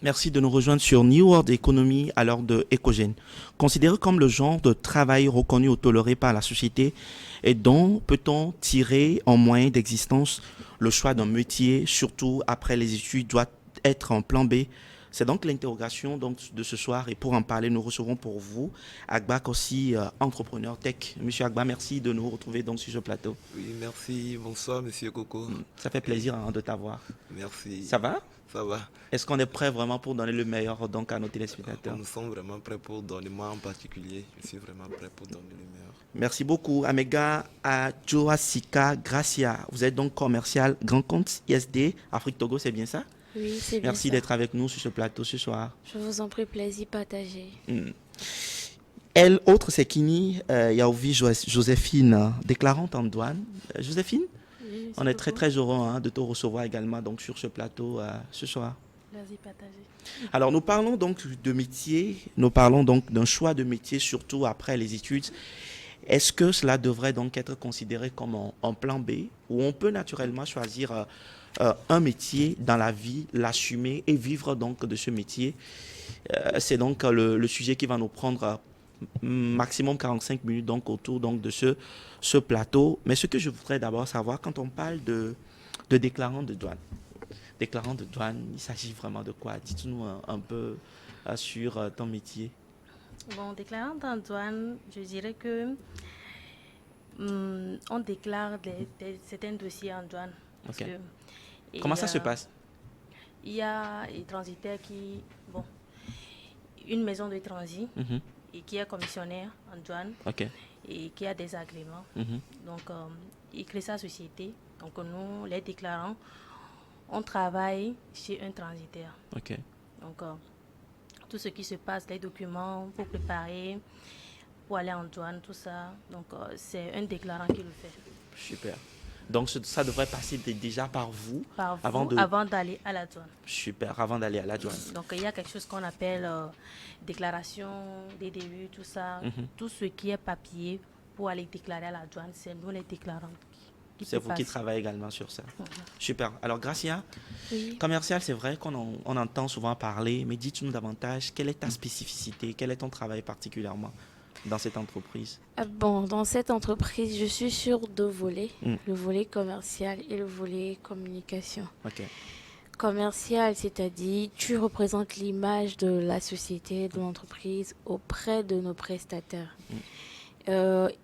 Merci de nous rejoindre sur New World Economy à l'heure de Écogène. Considéré comme le genre de travail reconnu ou toléré par la société et dont peut-on tirer en moyen d'existence le choix d'un métier, surtout après les études, doit être un plan B. C'est donc l'interrogation donc, de ce soir et pour en parler, nous recevons pour vous Agbak aussi, entrepreneur tech. Monsieur Agbak, merci de nous retrouver donc sur ce plateau. Oui, merci. Bonsoir, monsieur Coco. Ça fait Et plaisir hein, de t'avoir. merci. Ça va? Ça va. Est-ce qu'on est prêt vraiment pour donner le meilleur donc à nos téléspectateurs? Nous sommes vraiment prêts pour donner, moi en particulier, je suis vraiment prêt pour donner le meilleur. Merci beaucoup. Amega Ajoasika Gracia. Vous êtes donc commercial grand compte ISD Afrique Togo, c'est bien ça? Oui, c'est bien Merci ça. d'être avec nous sur ce plateau ce soir. Je vous en prie, plaisir partagé. Hmm. Elle, autre, c'est Kini Yaovi Joséphine, déclarante en douane. Joséphine, Oui, on c'est est très beaucoup. très heureux hein, de te recevoir également donc, sur ce plateau ce soir. Plaisir partagé. Alors nous parlons donc de métier, nous parlons donc d'un choix de métier surtout après les études. Est-ce que cela devrait donc être considéré comme un plan B où on peut naturellement choisir un métier dans la vie, l'assumer et vivre donc de ce métier? C'est donc le sujet qui va nous prendre maximum 45 minutes donc autour donc de ce plateau. Mais ce que je voudrais d'abord savoir, quand on parle de déclarant de douane, il s'agit vraiment de quoi? Dites-nous un peu sur ton métier. Bon, déclarant en douane, je dirais que on déclare certains dossiers en douane. Parce Ok. que, Comment et, ça se passe? il y a des transitaires bon, une maison de transit Mhm. et qui est commissionnaire en douane Ok. et qui a des agréments. Mhm. Donc, il crée sa société. Donc, nous, les déclarants, on travaille chez un transitaire. Ok. Donc, tout ce qui se passe, les documents pour préparer, pour aller en douane, tout ça. Donc, c'est un déclarant qui le fait. Super. Donc ça devrait passer déjà par vous Par avant vous, de... avant d'aller à la douane. Super, avant d'aller à la douane. Donc, il y a quelque chose qu'on appelle déclaration des débuts, tout ça. Mhm. Tout ce qui est papier pour aller déclarer à la douane, c'est nous les déclarants qui C'est peut vous qui passer. travaillez également sur ça. Mhm. Super. Alors, Gracia, Oui. commercial, c'est vrai on entend souvent parler, mais dites-nous davantage, quelle est ta spécificité, quel est ton travail particulièrement dans cette entreprise? Bon, dans cette entreprise, je suis sur deux volets, Mm. le volet commercial et le volet communication. Ok. Commercial, c'est-à-dire tu représentes l'image de la société, de l'entreprise auprès de nos prestataires. Mm.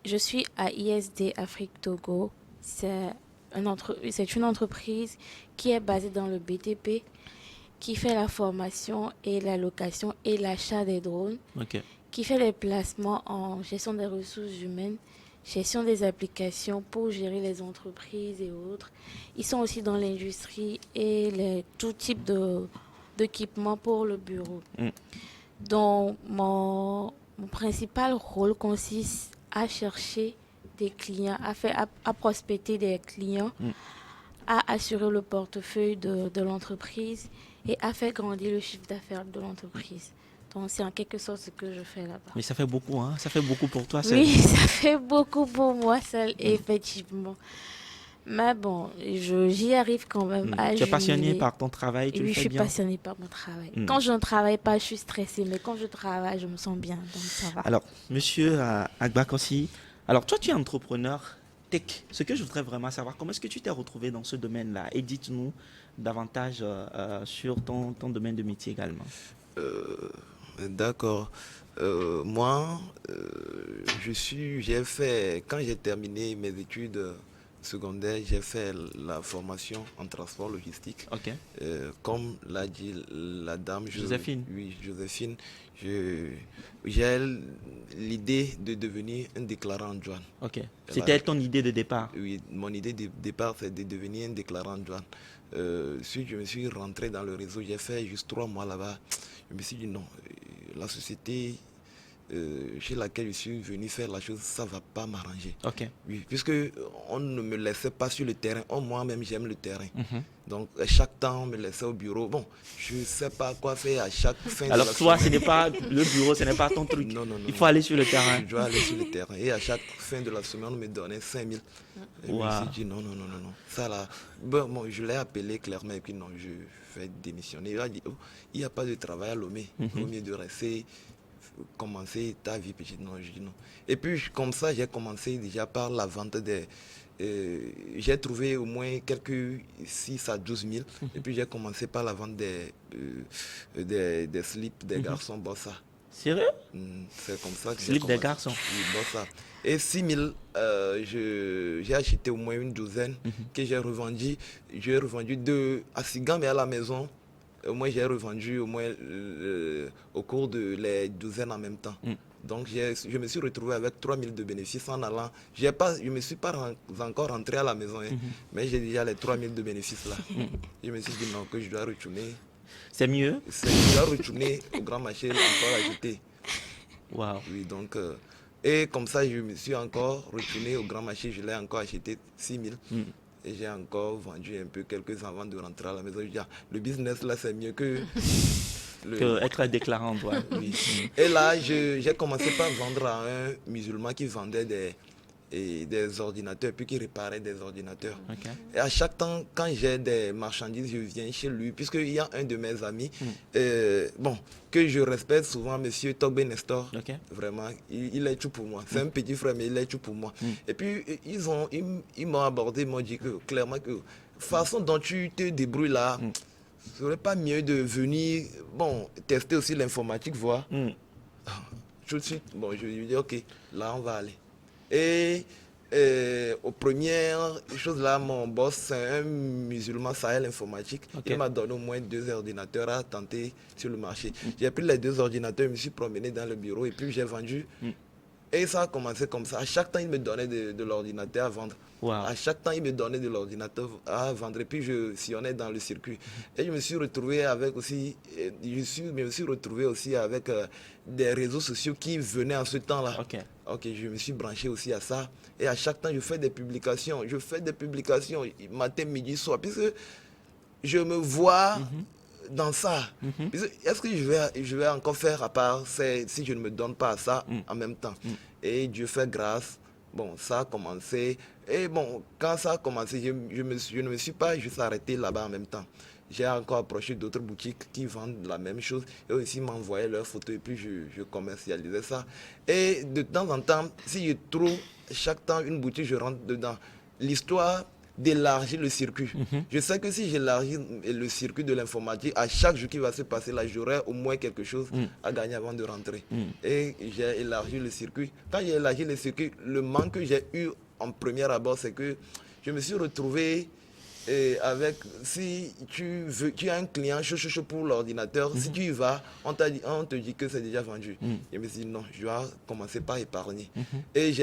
Je suis à ISD Afrique Togo. C'est une entreprise qui est basée dans le BTP, qui fait la formation et la location et l'achat des drones, Ok. qui fait les placements en gestion des ressources humaines, gestion des applications pour gérer les entreprises et autres. Ils sont aussi dans l'industrie et tout type d'équipement pour le bureau. Mm. Donc, mon principal rôle consiste à chercher des clients, à prospecter des clients, Mm. à assurer le portefeuille de l'entreprise et à faire grandir le chiffre d'affaires de l'entreprise. Donc, c'est en quelque sorte ce que je fais là-bas. Mais ça fait beaucoup, hein? Ça fait beaucoup pour toi seul. Oui, ça fait beaucoup pour moi seul, Mm. effectivement. Mais bon, j'y arrive quand même Mm. à Tu es passionné jumeler. par ton travail, Et tu le oui, je fais suis bien. passionnée par mon travail. Mm. Quand je ne travaille pas, je suis stressée, mais quand je travaille, je me sens bien, donc ça va. Alors, monsieur Agbak aussi, alors toi tu es entrepreneur tech. Ce que je voudrais vraiment savoir, comment est-ce que tu t'es retrouvé dans ce domaine-là? Et dites-nous davantage sur ton domaine de métier également. Euh, d'accord. Moi, j'ai fait, quand j'ai terminé mes études secondaires, j'ai fait la formation en transport logistique. Ok. Comme l'a dit la dame, Joséphine. oui, Joséphine, je- j'ai l'idée de devenir un déclarant en douane. Ok. Elle C'était ton idée de départ. Oui, mon idée de départ, c'est de devenir un déclarant de douane. Si je me suis rentré dans le réseau, j'ai fait juste 3 mois là-bas. Je me suis dit non, la société chez laquelle je suis venu faire la chose, ça ne va pas m'arranger. Ok. Oui, puisque on ne me laissait pas sur le terrain. Oh, moi-même, j'aime le terrain. Mhm. Donc, à chaque temps, on me laissait au bureau. Bon, je ne sais pas quoi faire à chaque fin de Alors la toi, ce semaine. n'est pas le bureau, ce n'est pas ton truc. Non, non, non, Il faut non. aller sur le terrain. Je dois aller sur le terrain. Et à chaque fin de la semaine, on me donnait 5 000. Et je me Waouh. suis dit non, non, non, non, non. Ça là, bon, je l'ai appelé clairement et puis non, je vais démissionner. Il a dit, oh, il n'y a pas de travail à Lomé. Il vaut mieux de rester, commencer ta vie petite. Non, je dis non. Et puis comme ça, j'ai commencé déjà par la vente des... j'ai trouvé au moins quelques 6 à 12 000. Et puis j'ai commencé par la vente des slips des garçons Bossa. Sérieux? C'est comme ça que j'ai Slip des commencé. garçons. Oui, Bossa. Et 6 000, j'ai acheté au moins une douzaine que j'ai revendu. J'ai revendu 2 à Sigan, mais à la maison. Au moins, j'ai revendu au moins au cours de les douzaines en même temps. Donc, je me suis retrouvé avec 3 000 de bénéfices en allant. Je ne me suis pas encore rentré à la maison, hein, mais j'ai déjà les 3 000 de bénéfices là. Je me suis dit non, que je dois retourner. C'est mieux? Je dois retourner au grand marché encore acheter. Waouh. Oui, donc, et comme ça, je me suis encore retourné au grand marché, je l'ai encore acheté 6 000. Et j'ai encore vendu un peu quelques avant de rentrer à la maison. Je dis, ah, le business là, c'est mieux que... Que être déclarant, ouais. Oui. Et là, j'ai commencé par vendre à un musulman qui vendait des ordinateurs, puis qui réparait des ordinateurs. Ok. Et à chaque temps, quand j'ai des marchandises, je viens chez lui, puisqu'il y a un de mes amis, bon, que je respecte souvent, monsieur Togbe Nestor. Ok. Vraiment, il est tout pour moi. C'est un petit frère, mais il est tout pour moi. Et puis, ils m'ont abordé, ils m'ont dit que, clairement, que façon dont tu te débrouilles là, ce serait pas mieux de venir, bon, tester aussi l'informatique, voir. Tout de suite, bon, je lui dis, ok, là, on va aller. Et aux premières choses là, mon boss, c'est un musulman Sahel informatique. Ok. Il m'a donné au moins 2 ordinateurs à tenter sur le marché. J'ai pris les 2 ordinateurs, je me suis promené dans le bureau et puis j'ai vendu. Et ça a commencé comme ça. À chaque temps, il me donnait de l'ordinateur à vendre. Wow. À chaque temps, il me donnait de l'ordinateur à vendre. Et puis, je sillonnais dans le circuit. Et je me suis retrouvé avec aussi, me suis retrouvé aussi avec des réseaux sociaux qui venaient en ce temps-là. Ok. Ok, je me suis branché aussi à ça. Et à chaque temps, je fais des publications. Je fais des publications matin, midi, soir. Puisque je me vois dans ça. Est-ce que je vais encore faire à part si je ne me donne pas à ça en même temps? Et Dieu fait grâce. Bon, ça a commencé. Et bon, quand ça a commencé, je ne me suis pas juste arrêté là-bas en même temps. J'ai encore approché d'autres boutiques qui vendent la même chose. Et aussi m'envoyaient leurs photos et puis je commercialisais ça. Et de temps en temps, si je trouve chaque temps une boutique, je rentre dedans. L'histoire d'élargir le circuit. Je sais que si j'élargis le circuit de l'informatique, à chaque jour qui va se passer là, j'aurai au moins quelque chose à gagner avant de rentrer. Et j'ai élargi le circuit. Quand j'ai élargi le circuit, le manque que j'ai eu en premier abord, c'est que je me suis retrouvé avec, si tu as un client chaud pour l'ordinateur, si tu y vas, on te dit que c'est déjà vendu. Je me suis dit non, je dois commencer par épargner. Et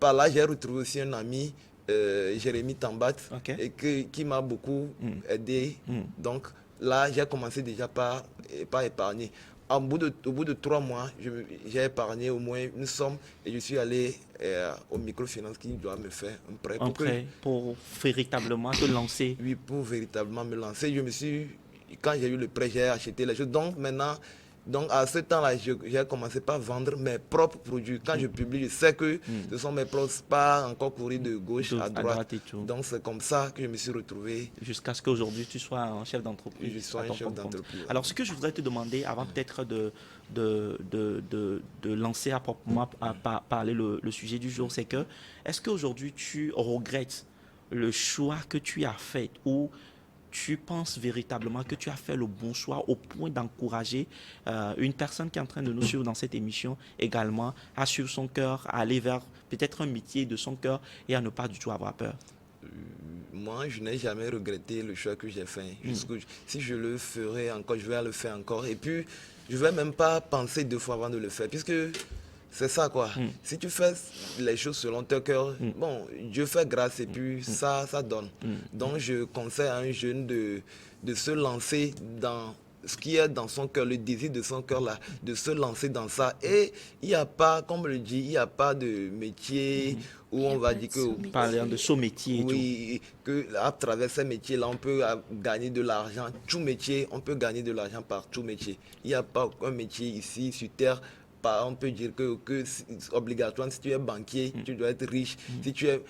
par là, j'ai retrouvé aussi un ami, Jérémy Tambat, et qui m'a beaucoup aidé. Donc là, j'ai commencé déjà par épargner. Au bout de 3 mois, j'ai épargné au moins une somme et je suis allé au microfinance qui doit me faire un prêt. Pour véritablement te lancer. Oui, pour véritablement me lancer. Quand j'ai eu le prêt, j'ai acheté les choses. Donc maintenant, à ce temps-là, j'ai commencé par vendre mes propres produits. Quand je publie, je sais que ce sont mes propres, pas encore courir de gauche à droite. Et tout. Donc c'est comme ça que je me suis retrouvé. Jusqu'à ce qu'aujourd'hui tu sois un chef d'entreprise. Je sois un chef d'entreprise. Alors ce que je voudrais te demander, avant peut-être de lancer à proprement parler le sujet du jour, c'est que est-ce qu'aujourd'hui tu regrettes le choix que tu as fait ou tu penses véritablement que tu as fait le bon choix au point d'encourager une personne qui est en train de nous suivre dans cette émission également à suivre son cœur, à aller vers peut-être un métier de son cœur et à ne pas du tout avoir peur? Moi, je n'ai jamais regretté le choix que j'ai fait. Si je le ferais encore, je vais le faire encore. Et puis, je ne vais même pas penser 2 fois avant de le faire, puisque c'est ça quoi. Si tu fais les choses selon ton cœur, bon, Dieu fait grâce et puis ça donne. Donc je conseille à un jeune de se lancer dans ce qui est dans son cœur, le désir de son cœur là, de se lancer dans ça. Et il n'y a pas, comme on le dit, il n'y a pas de métier où on va dire que... Parlant de ce métier et Oui, que à travers ces métiers-là, on peut gagner de l'argent. Tout métier, on peut gagner de l'argent par tout métier. Il n'y a pas un métier ici sur Terre. On peut dire que c'est obligatoire, si tu es banquier, tu dois être riche. Si tu es,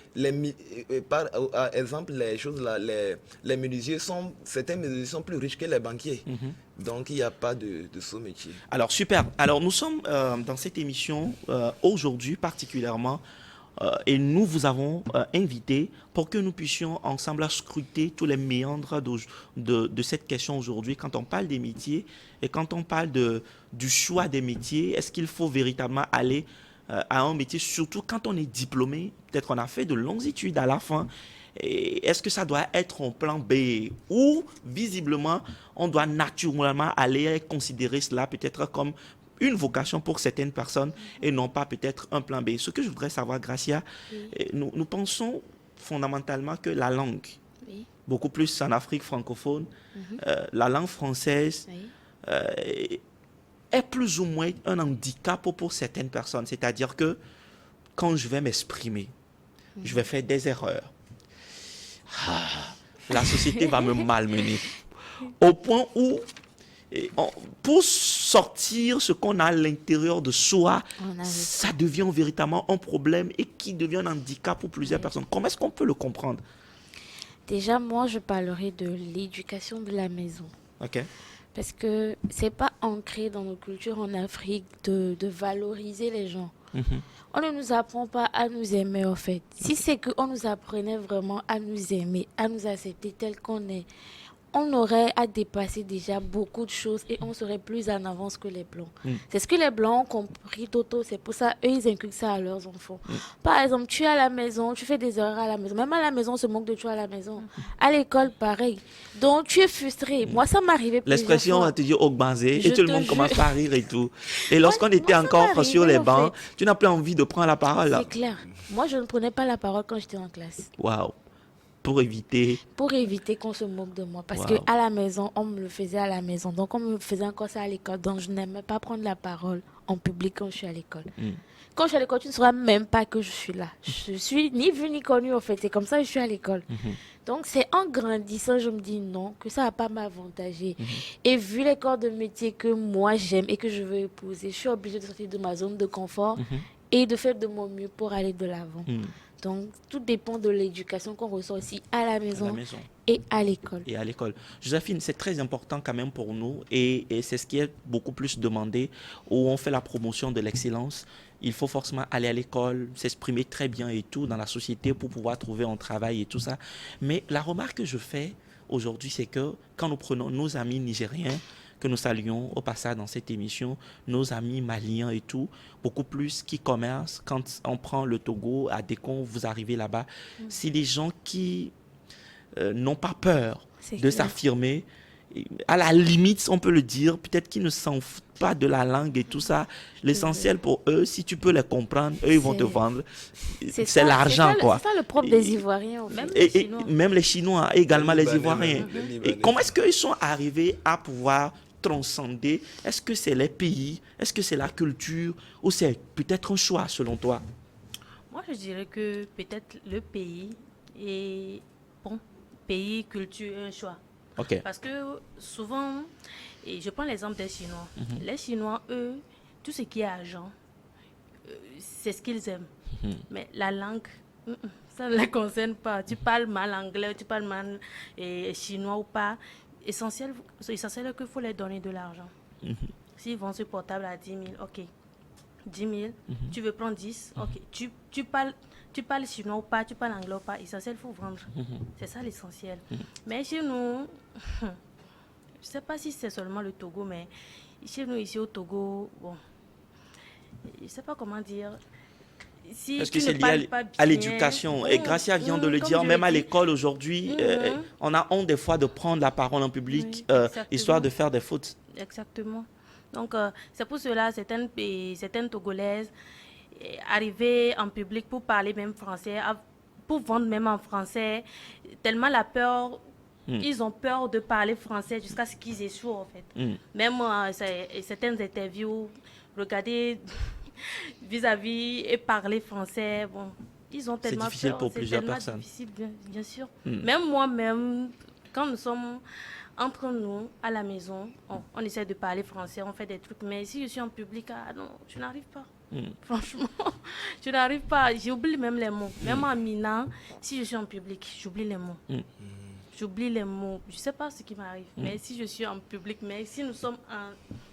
par exemple, les choses là, les menuisiers sont, certains menuisiers sont plus riches que les banquiers. Donc, il n'y a pas de sous-métier. Alors, super. Alors, nous sommes dans cette émission aujourd'hui particulièrement et nous vous avons invité pour que nous puissions ensemble scruter tous les méandres de cette question aujourd'hui. Quand on parle des métiers et quand on parle du choix des métiers, est-ce qu'il faut véritablement aller à un métier, surtout quand on est diplômé, peut-être qu'on a fait de longues études à la fin. Est-ce que ça doit être un plan B ou visiblement on doit naturellement aller considérer cela peut-être comme une vocation pour certaines personnes et non pas peut-être un plan B. Ce que je voudrais savoir, Gracia, nous pensons fondamentalement que la langue, beaucoup plus en Afrique francophone, la langue française est plus ou moins un handicap pour certaines personnes. C'est-à-dire que quand je vais m'exprimer, je vais faire des erreurs. La société va me malmener. Au point où, pour sortir ce qu'on a à l'intérieur de soi, ça devient véritablement un problème et qui devient un handicap pour plusieurs personnes. Comment est-ce qu'on peut le comprendre? Déjà, moi, je parlerai de l'éducation de la maison. Ok. Parce que c'est pas ancré dans nos cultures en Afrique de valoriser les gens. On ne nous apprend pas à nous aimer, en fait. Si c'est qu'on nous apprenait vraiment à nous aimer, à nous accepter tel qu'on est, on aurait à dépasser déjà beaucoup de choses et on serait plus en avance que les Blancs. C'est ce que les Blancs ont compris, Toto. C'est pour ça eux, ils inculquent ça à leurs enfants. Par exemple, tu es à la maison, tu fais des erreurs à la maison. Même à la maison, on se moque de toi à la maison. À l'école, pareil. Donc, tu es frustré. Moi, ça m'arrivait plusieurs L'expression, fois. on te dit augbanzé et Je tout le te monde jure. commence par rire et tout. Et lorsqu'on était moi, ça encore m'est sur les arrivé, en bancs, tu n'as plus envie de prendre la parole. C'est clair. Moi, je ne prenais pas la parole quand j'étais en classe. Waouh. Pour éviter... Pour éviter qu'on se moque de moi. Parce Wow. qu'à la maison, on me le faisait à la maison. Donc, on me faisait encore ça à l'école. Donc, je n'aimais pas prendre la parole en public quand je suis à l'école. Quand je suis à l'école, tu ne sauras même pas que je suis là. Je suis ni vue ni connue, en fait. C'est comme ça que je suis à l'école. Donc, c'est en grandissant, je me dis non, que ça ne va pas m'avantager. Et vu les corps de métier que moi, j'aime et que je veux épouser, je suis obligée de sortir de ma zone de confort et de faire de mon mieux pour aller de l'avant. Donc, tout dépend de l'éducation qu'on reçoit aussi à la maison, et à l'école. Et à l'école. Joséphine, c'est très important quand même pour nous et c'est ce qui est beaucoup plus demandé où on fait la promotion de l'excellence. Il faut forcément aller à l'école, s'exprimer très bien et tout dans la société pour pouvoir trouver un travail et tout ça. Mais la remarque que je fais aujourd'hui, c'est que quand nous prenons nos amis nigériens, que nous saluons au passage dans cette émission, nos amis maliens et tout, beaucoup plus qui commercent. Quand on prend le Togo, à Décon, vous arrivez là-bas, c'est des gens qui n'ont pas peur de s'affirmer. À la limite, on peut le dire, peut-être qu'ils ne s'en foutent pas de la langue et tout ça. L'essentiel pour eux, si tu peux les comprendre, eux, ils vont te vendre. C'est l'argent, quoi. C'est ça le propre des Ivoiriens, en fait. Même les Chinois, également les Ivoiriens. Et comment est-ce qu'ils sont arrivés à pouvoir transcender? Est-ce que c'est les pays? Est-ce que c'est la culture? Ou c'est peut-être un choix, selon toi? Moi, je dirais que peut-être le pays et bon, pays, culture, un choix. Okay. Parce que souvent, et je prends l'exemple des Chinois. Les Chinois, eux, tout ce qui est argent, c'est ce qu'ils aiment. Mais la langue, ça ne les concerne pas. Tu parles mal anglais, tu parles mal chinois ou pas. Essentiel qu'il faut leur donner de l'argent. S'ils vendent ce portable à 10 000, ok. 10 000, tu veux prendre 10, ok. Tu parles chinois ou pas, tu parles anglais ou pas, essentiel, il faut vendre. C'est ça l'essentiel. Mais chez nous, je ne sais pas si c'est seulement le Togo, mais chez nous, ici au Togo, bon, je ne sais pas comment dire. Si est-ce que c'est lié à l'éducation? Et Gracia vient de le dire, même à l'école aujourd'hui, on a honte des fois de prendre la parole en public, histoire de faire des fautes. Exactement. Donc, c'est pour cela, certaines Togolaises arriver en public pour parler même français, pour vendre même en français, tellement la peur Ils ont peur de parler français jusqu'à ce qu'ils échouent, en fait. Même certaines interviews, regarder vis-à-vis et parler français, bon, ils ont tellement difficile peur. pour plusieurs tellement personnes. difficile, bien sûr. Même moi-même, quand nous sommes entre nous, à la maison, on essaie de parler français, on fait des trucs. Mais si je suis en public, ah non, je n'arrive pas. Franchement, je n'arrive pas. J'oublie même les mots. Même en Mina, si je suis en public, j'oublie les mots. J'oublie les mots. Je ne sais pas ce qui m'arrive. Mais si je suis en public, mais si nous sommes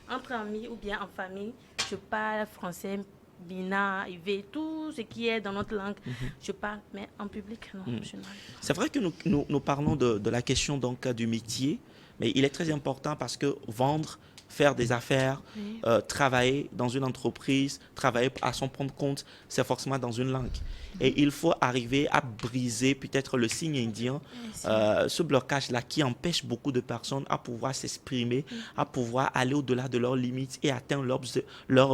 entre amis ou bien en famille, je parle français, Mina, IV, tout ce qui est dans notre langue, je parle. Mais en public, non, je n'arrive pas. C'est vrai que nous parlons de la question donc, du métier, mais il est très important parce que vendre, faire des affaires, travailler dans une entreprise, travailler à son propre compte, c'est forcément dans une langue. Et il faut arriver à briser peut-être le signe indien, ce blocage-là qui empêche beaucoup de personnes à pouvoir s'exprimer, à pouvoir aller au-delà de leurs limites et atteindre leur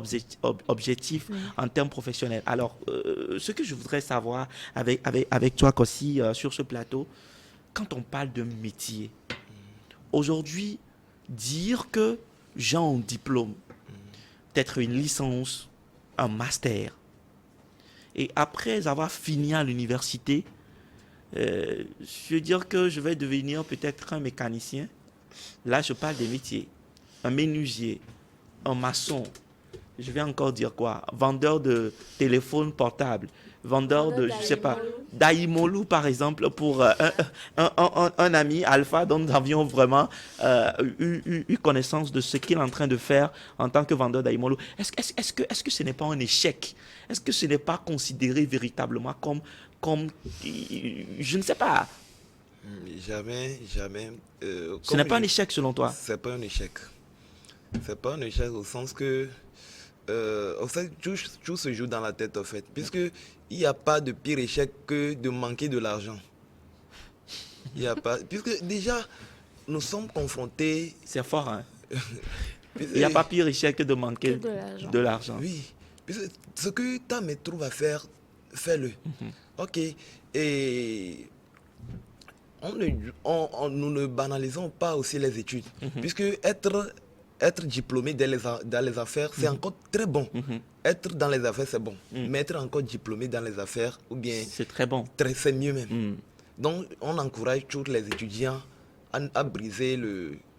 objectif en termes professionnels. Alors, ce que je voudrais savoir avec toi, Kossi, sur ce plateau, quand on parle de métier, aujourd'hui, dire que j'ai un diplôme, peut-être une licence, un master, et après avoir fini à l'université, je veux dire que je vais devenir peut-être un mécanicien. Là, je parle des métiers. Un menuisier, un maçon, je vais encore dire quoi? Vendeur de téléphone portable, vendeur de, je sais pas, d'Aïmolou par exemple, pour un ami Alpha dont nous avions vraiment eu connaissance de ce qu'il est en train de faire en tant que vendeur d'Aïmolou. Est-ce que ce n'est pas un échec? Est-ce que ce n'est pas considéré véritablement comme je ne sais pas. Jamais. Ce n'est pas un échec selon toi? C'est pas un échec. C'est pas un échec au sens que en fait, tout se joue dans la tête, en fait. Puisque il n'y a pas de pire échec que de manquer de l'argent. Il y a pas... Puisque déjà, nous sommes confrontés... C'est fort, hein? Il n'y a pas pire échec que de manquer de l'argent. Oui. Puisque ce que tu me trouves à faire, fais-le. Ok. Et... nous ne banalisons pas aussi les études. Puisque être diplômé dans les affaires, c'est encore très bon. Être dans les affaires, c'est bon. Mais être encore diplômé dans les affaires, ou bien... C'est très bon. C'est mieux même. Donc, on encourage tous les étudiants à briser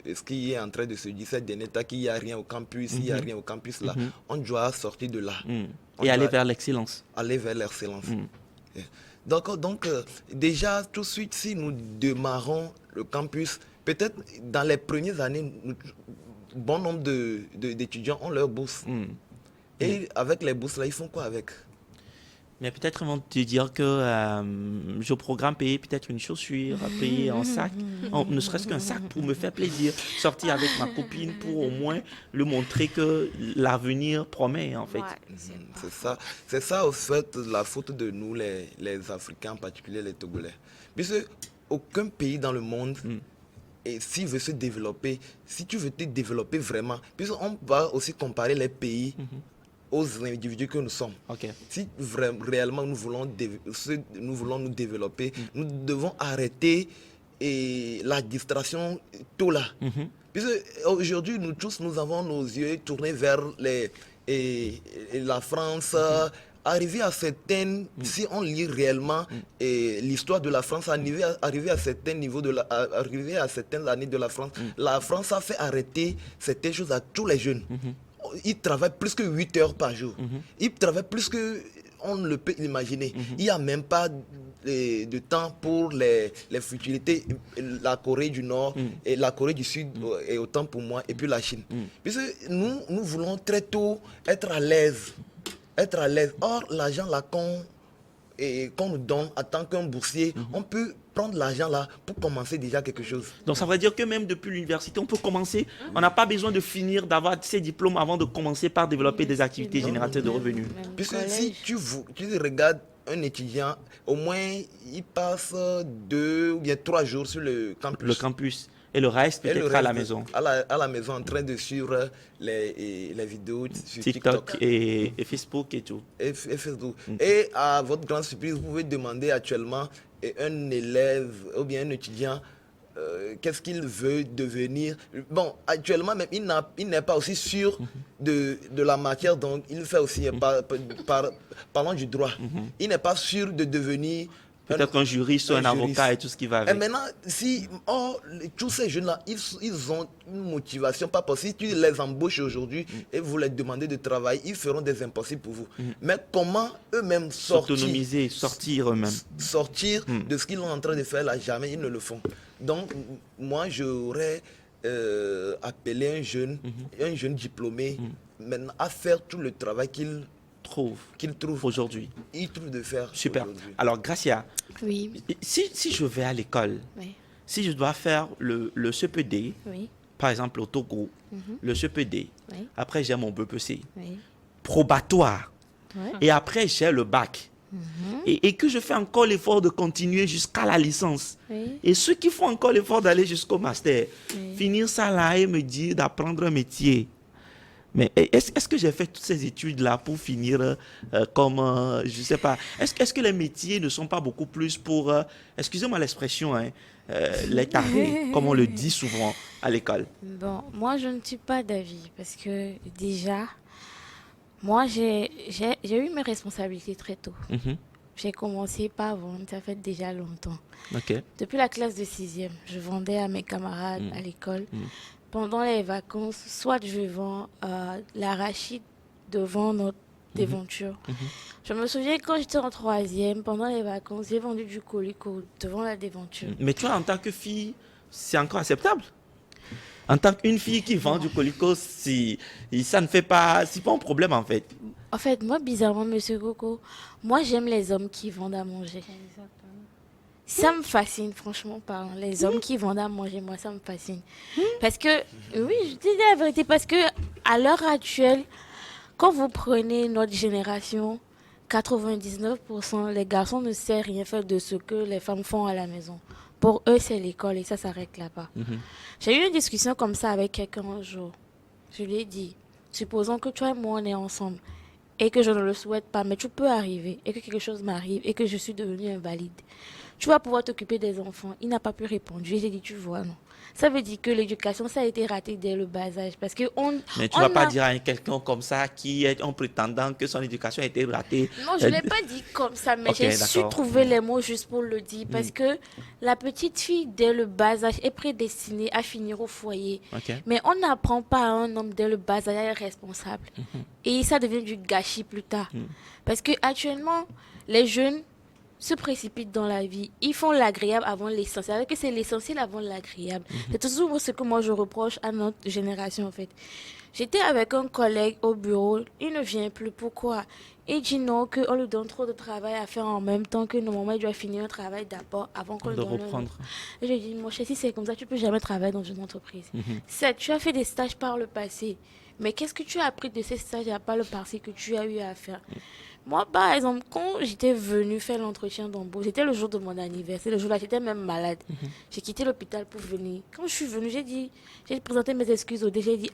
ce qui est en train de se dire, cette dernière temps, qu'il n'y a rien au campus, il n'y a rien au campus là. On doit sortir de là. Et aller vers l'excellence. Aller vers l'excellence. Donc, déjà, tout de suite, si nous démarrons le campus, peut-être dans les premières années, bon nombre d'étudiants ont leur bourse. Et avec les bourses là, ils font quoi avec? Mais peut-être ils vont te dire que je programme payer peut-être une chaussure, payer un sac, ne serait-ce qu'un sac pour me faire plaisir, sortir avec ma copine pour au moins lui montrer que l'avenir promet en fait. Ouais, c'est ça au fait la faute de nous les Africains, en particulier les Togolais. Puisque aucun pays dans le monde et s'il veut se développer, si tu veux te développer vraiment, puisqu'on va aussi comparer les pays aux individus que nous sommes. Si réellement nous voulons nous développer, nous devons arrêter la distraction tôt là. Puisque aujourd'hui, nous tous, nous avons nos yeux tournés vers la France. Arriver à certaines, si on lit réellement l'histoire de la France, arriver à certains niveaux arriver à certaines années de la France a fait arrêter certaines choses à tous les jeunes. Ils travaillent plus que 8 heures par jour. Ils travaillent plus que on ne le peut imaginer. Il n'y a même pas de temps pour les futilités. La Corée du Nord et la Corée du Sud est autant pour moi, et puis la Chine. Puisque nous voulons très tôt être à l'aise. Or, l'argent là qu'on nous donne en tant qu'un boursier, on peut prendre l'argent là pour commencer déjà quelque chose. Donc ça veut dire que même depuis l'université, on peut commencer. On n'a pas besoin de finir d'avoir ses diplômes avant de commencer par développer des activités génératrices de revenus. Puisque si tu regardes un étudiant, au moins il passe 2 ou bien 3 jours sur le campus. Et le reste peut-être à la maison. À la maison, en train de suivre les vidéos sur TikTok et Facebook et tout. Et Facebook. Et à votre grande surprise, vous pouvez demander actuellement un élève ou bien un étudiant qu'est-ce qu'il veut devenir. Bon, actuellement, même, il n'est pas aussi sûr de la matière, donc il fait aussi, parlant du droit, il n'est pas sûr de devenir... Peut-être un juriste ou un avocat et tout ce qui va avec. Et maintenant, tous ces jeunes-là, ils ont une motivation, pas possible. Si tu les embauches aujourd'hui et vous les demandez de travailler, ils feront des impossibles pour vous. Mais comment eux-mêmes s'autonomiser, sortir eux-mêmes. Sortir de ce qu'ils sont en train de faire là, jamais ils ne le font. Donc, moi, j'aurais appelé un jeune diplômé maintenant à faire tout le travail qu'il trouve aujourd'hui. Il trouve de faire. Super. Alors, Gracia, Oui. Si je vais à l'école, Oui. si je dois faire le CPD, Oui. par exemple au Togo, le CPD, Oui. après j'ai mon BPC, Oui. probatoire, Ouais. et après j'ai le bac, et que je fais encore l'effort de continuer jusqu'à la licence, Oui. et ceux qui font encore l'effort d'aller jusqu'au master, Oui. finir ça là et me dire d'apprendre un métier. Mais est-ce que j'ai fait toutes ces études-là pour finir comme, je ne sais pas, est-ce que les métiers ne sont pas beaucoup plus pour, excusez-moi l'expression, hein, les tarés, comme on le dit souvent à l'école? Bon, moi, je ne suis pas d'avis parce que déjà, moi, j'ai eu mes responsabilités très tôt. J'ai commencé par vendre, ça fait déjà longtemps. Ok. Depuis la classe de 6e, je vendais à mes camarades à l'école. Pendant les vacances, soit je vends l'arachide devant notre déventure. Je me souviens quand j'étais en 3e, pendant les vacances, j'ai vendu du colico devant la déventure. Mais toi, en tant que fille, c'est encore acceptable? En tant qu'une fille qui vend du colico, ça ne fait pas, c'est pas un problème en fait. En fait, moi, bizarrement, Monsieur Coco, moi, j'aime les hommes qui vendent à manger. Ça me fascine, franchement parlant. Les hommes qui vendent à manger, moi, ça me fascine. Parce que, oui, je te dis la vérité, parce que à l'heure actuelle, quand vous prenez notre génération, 99%, les garçons ne savent rien faire de ce que les femmes font à la maison. Pour eux, c'est l'école et ça s'arrête là-bas. J'ai eu une discussion comme ça avec quelqu'un un jour. Je lui ai dit, supposons que toi et moi, on est ensemble et que je ne le souhaite pas, mais tu peux arriver et que quelque chose m'arrive et que je suis devenue invalide. Tu vas pouvoir t'occuper des enfants. Il n'a pas pu répondre. J'ai dit, tu vois, non. Ça veut dire que l'éducation, ça a été raté dès le bas âge. Parce que mais tu ne vas pas dire à quelqu'un comme ça qui est en prétendant que son éducation a été ratée. Non, je ne l'ai pas dit comme ça, mais Okay, j'ai su trouver les mots juste pour le dire. Parce que la petite fille, dès le bas âge, est prédestinée à finir au foyer. Mais on n'apprend pas à un homme dès le bas âge à être responsable. Et ça devient du gâchis plus tard. Parce que actuellement, les jeunes se précipitent dans la vie. Ils font l'agréable avant l'essentiel. Alors que c'est l'essentiel avant l'agréable. C'est toujours ce que moi je reproche à notre génération en fait. J'étais avec un collègue au bureau. Il ne vient plus. Pourquoi? Il dit non, qu'on lui donne trop de travail à faire en même temps que normalement il doit finir un travail d'abord avant qu'on le donne reprendre. Et je lui dis, mon cher, si c'est comme ça, tu ne peux jamais travailler dans une entreprise. Certes, tu as fait des stages par le passé. Mais qu'est-ce que tu as appris de ces stages par le passé que tu as eu à faire? Moi, par exemple, quand j'étais venue faire l'entretien d'embauche, c'était le jour de mon anniversaire. Le jour-là, j'étais même malade. J'ai quitté l'hôpital pour venir. Quand je suis venue, j'ai présenté mes excuses au DG. J'ai dit,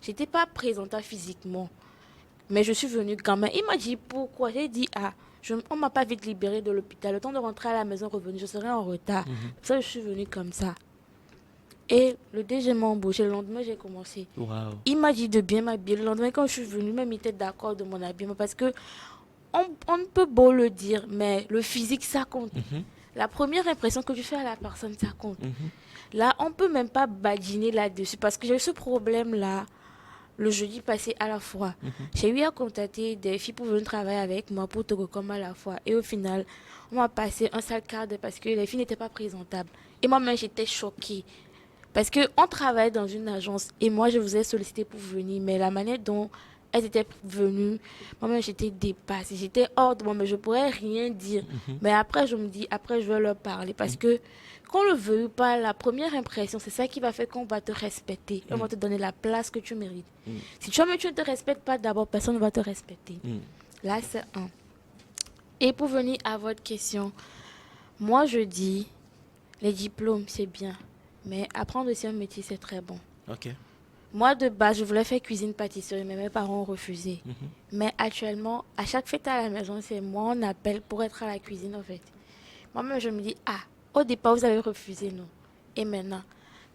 je n'étais pas présentable physiquement. Mais je suis venue quand même. Il m'a dit, pourquoi? J'ai dit, on ne m'a pas vite libérée de l'hôpital. Le temps de rentrer à la maison, revenir, je serais en retard. Pour ça, je suis venue comme ça. Et le DG m'a embauché. Le lendemain, j'ai commencé. Wow. Il m'a dit de bien m'habiller. Le lendemain, quand je suis venue, même il était d'accord de mon habillement. Parce que on ne peut beau le dire, mais le physique, ça compte. La première impression que tu fais à la personne, ça compte. Là, on ne peut même pas badiner là-dessus. Parce que j'ai eu ce problème-là le jeudi passé à la fois. J'ai eu à contacter des filles pour venir travailler avec moi pour Togo comme à la fois. Et au final, on m'a passé un sale quart d'heure parce que les filles n'étaient pas présentables. Et moi-même, j'étais choquée. Parce qu'on travaille dans une agence et moi, je vous ai sollicité pour venir. Mais la manière dont elles étaient venues, moi-même, j'étais dépassée. J'étais hors de moi, mais je ne pourrais rien dire. Mais après, je me dis, après, je vais leur parler. Parce que, qu'on le veuille ou pas, la première impression, c'est ça qui va faire qu'on va te respecter. On va te donner la place que tu mérites. Si toi-même, tu ne te respectes pas d'abord, personne ne va te respecter. Là, c'est un. Et pour venir à votre question, moi, je dis, les diplômes, c'est bien. Mais apprendre aussi un métier, c'est très bon. Moi, de base, je voulais faire cuisine-pâtisserie, mais mes parents ont refusé. Mais actuellement, à chaque fête à la maison, c'est moi, on appelle pour être à la cuisine, en fait. Moi-même, je me dis, au départ, vous avez refusé, non. Et maintenant,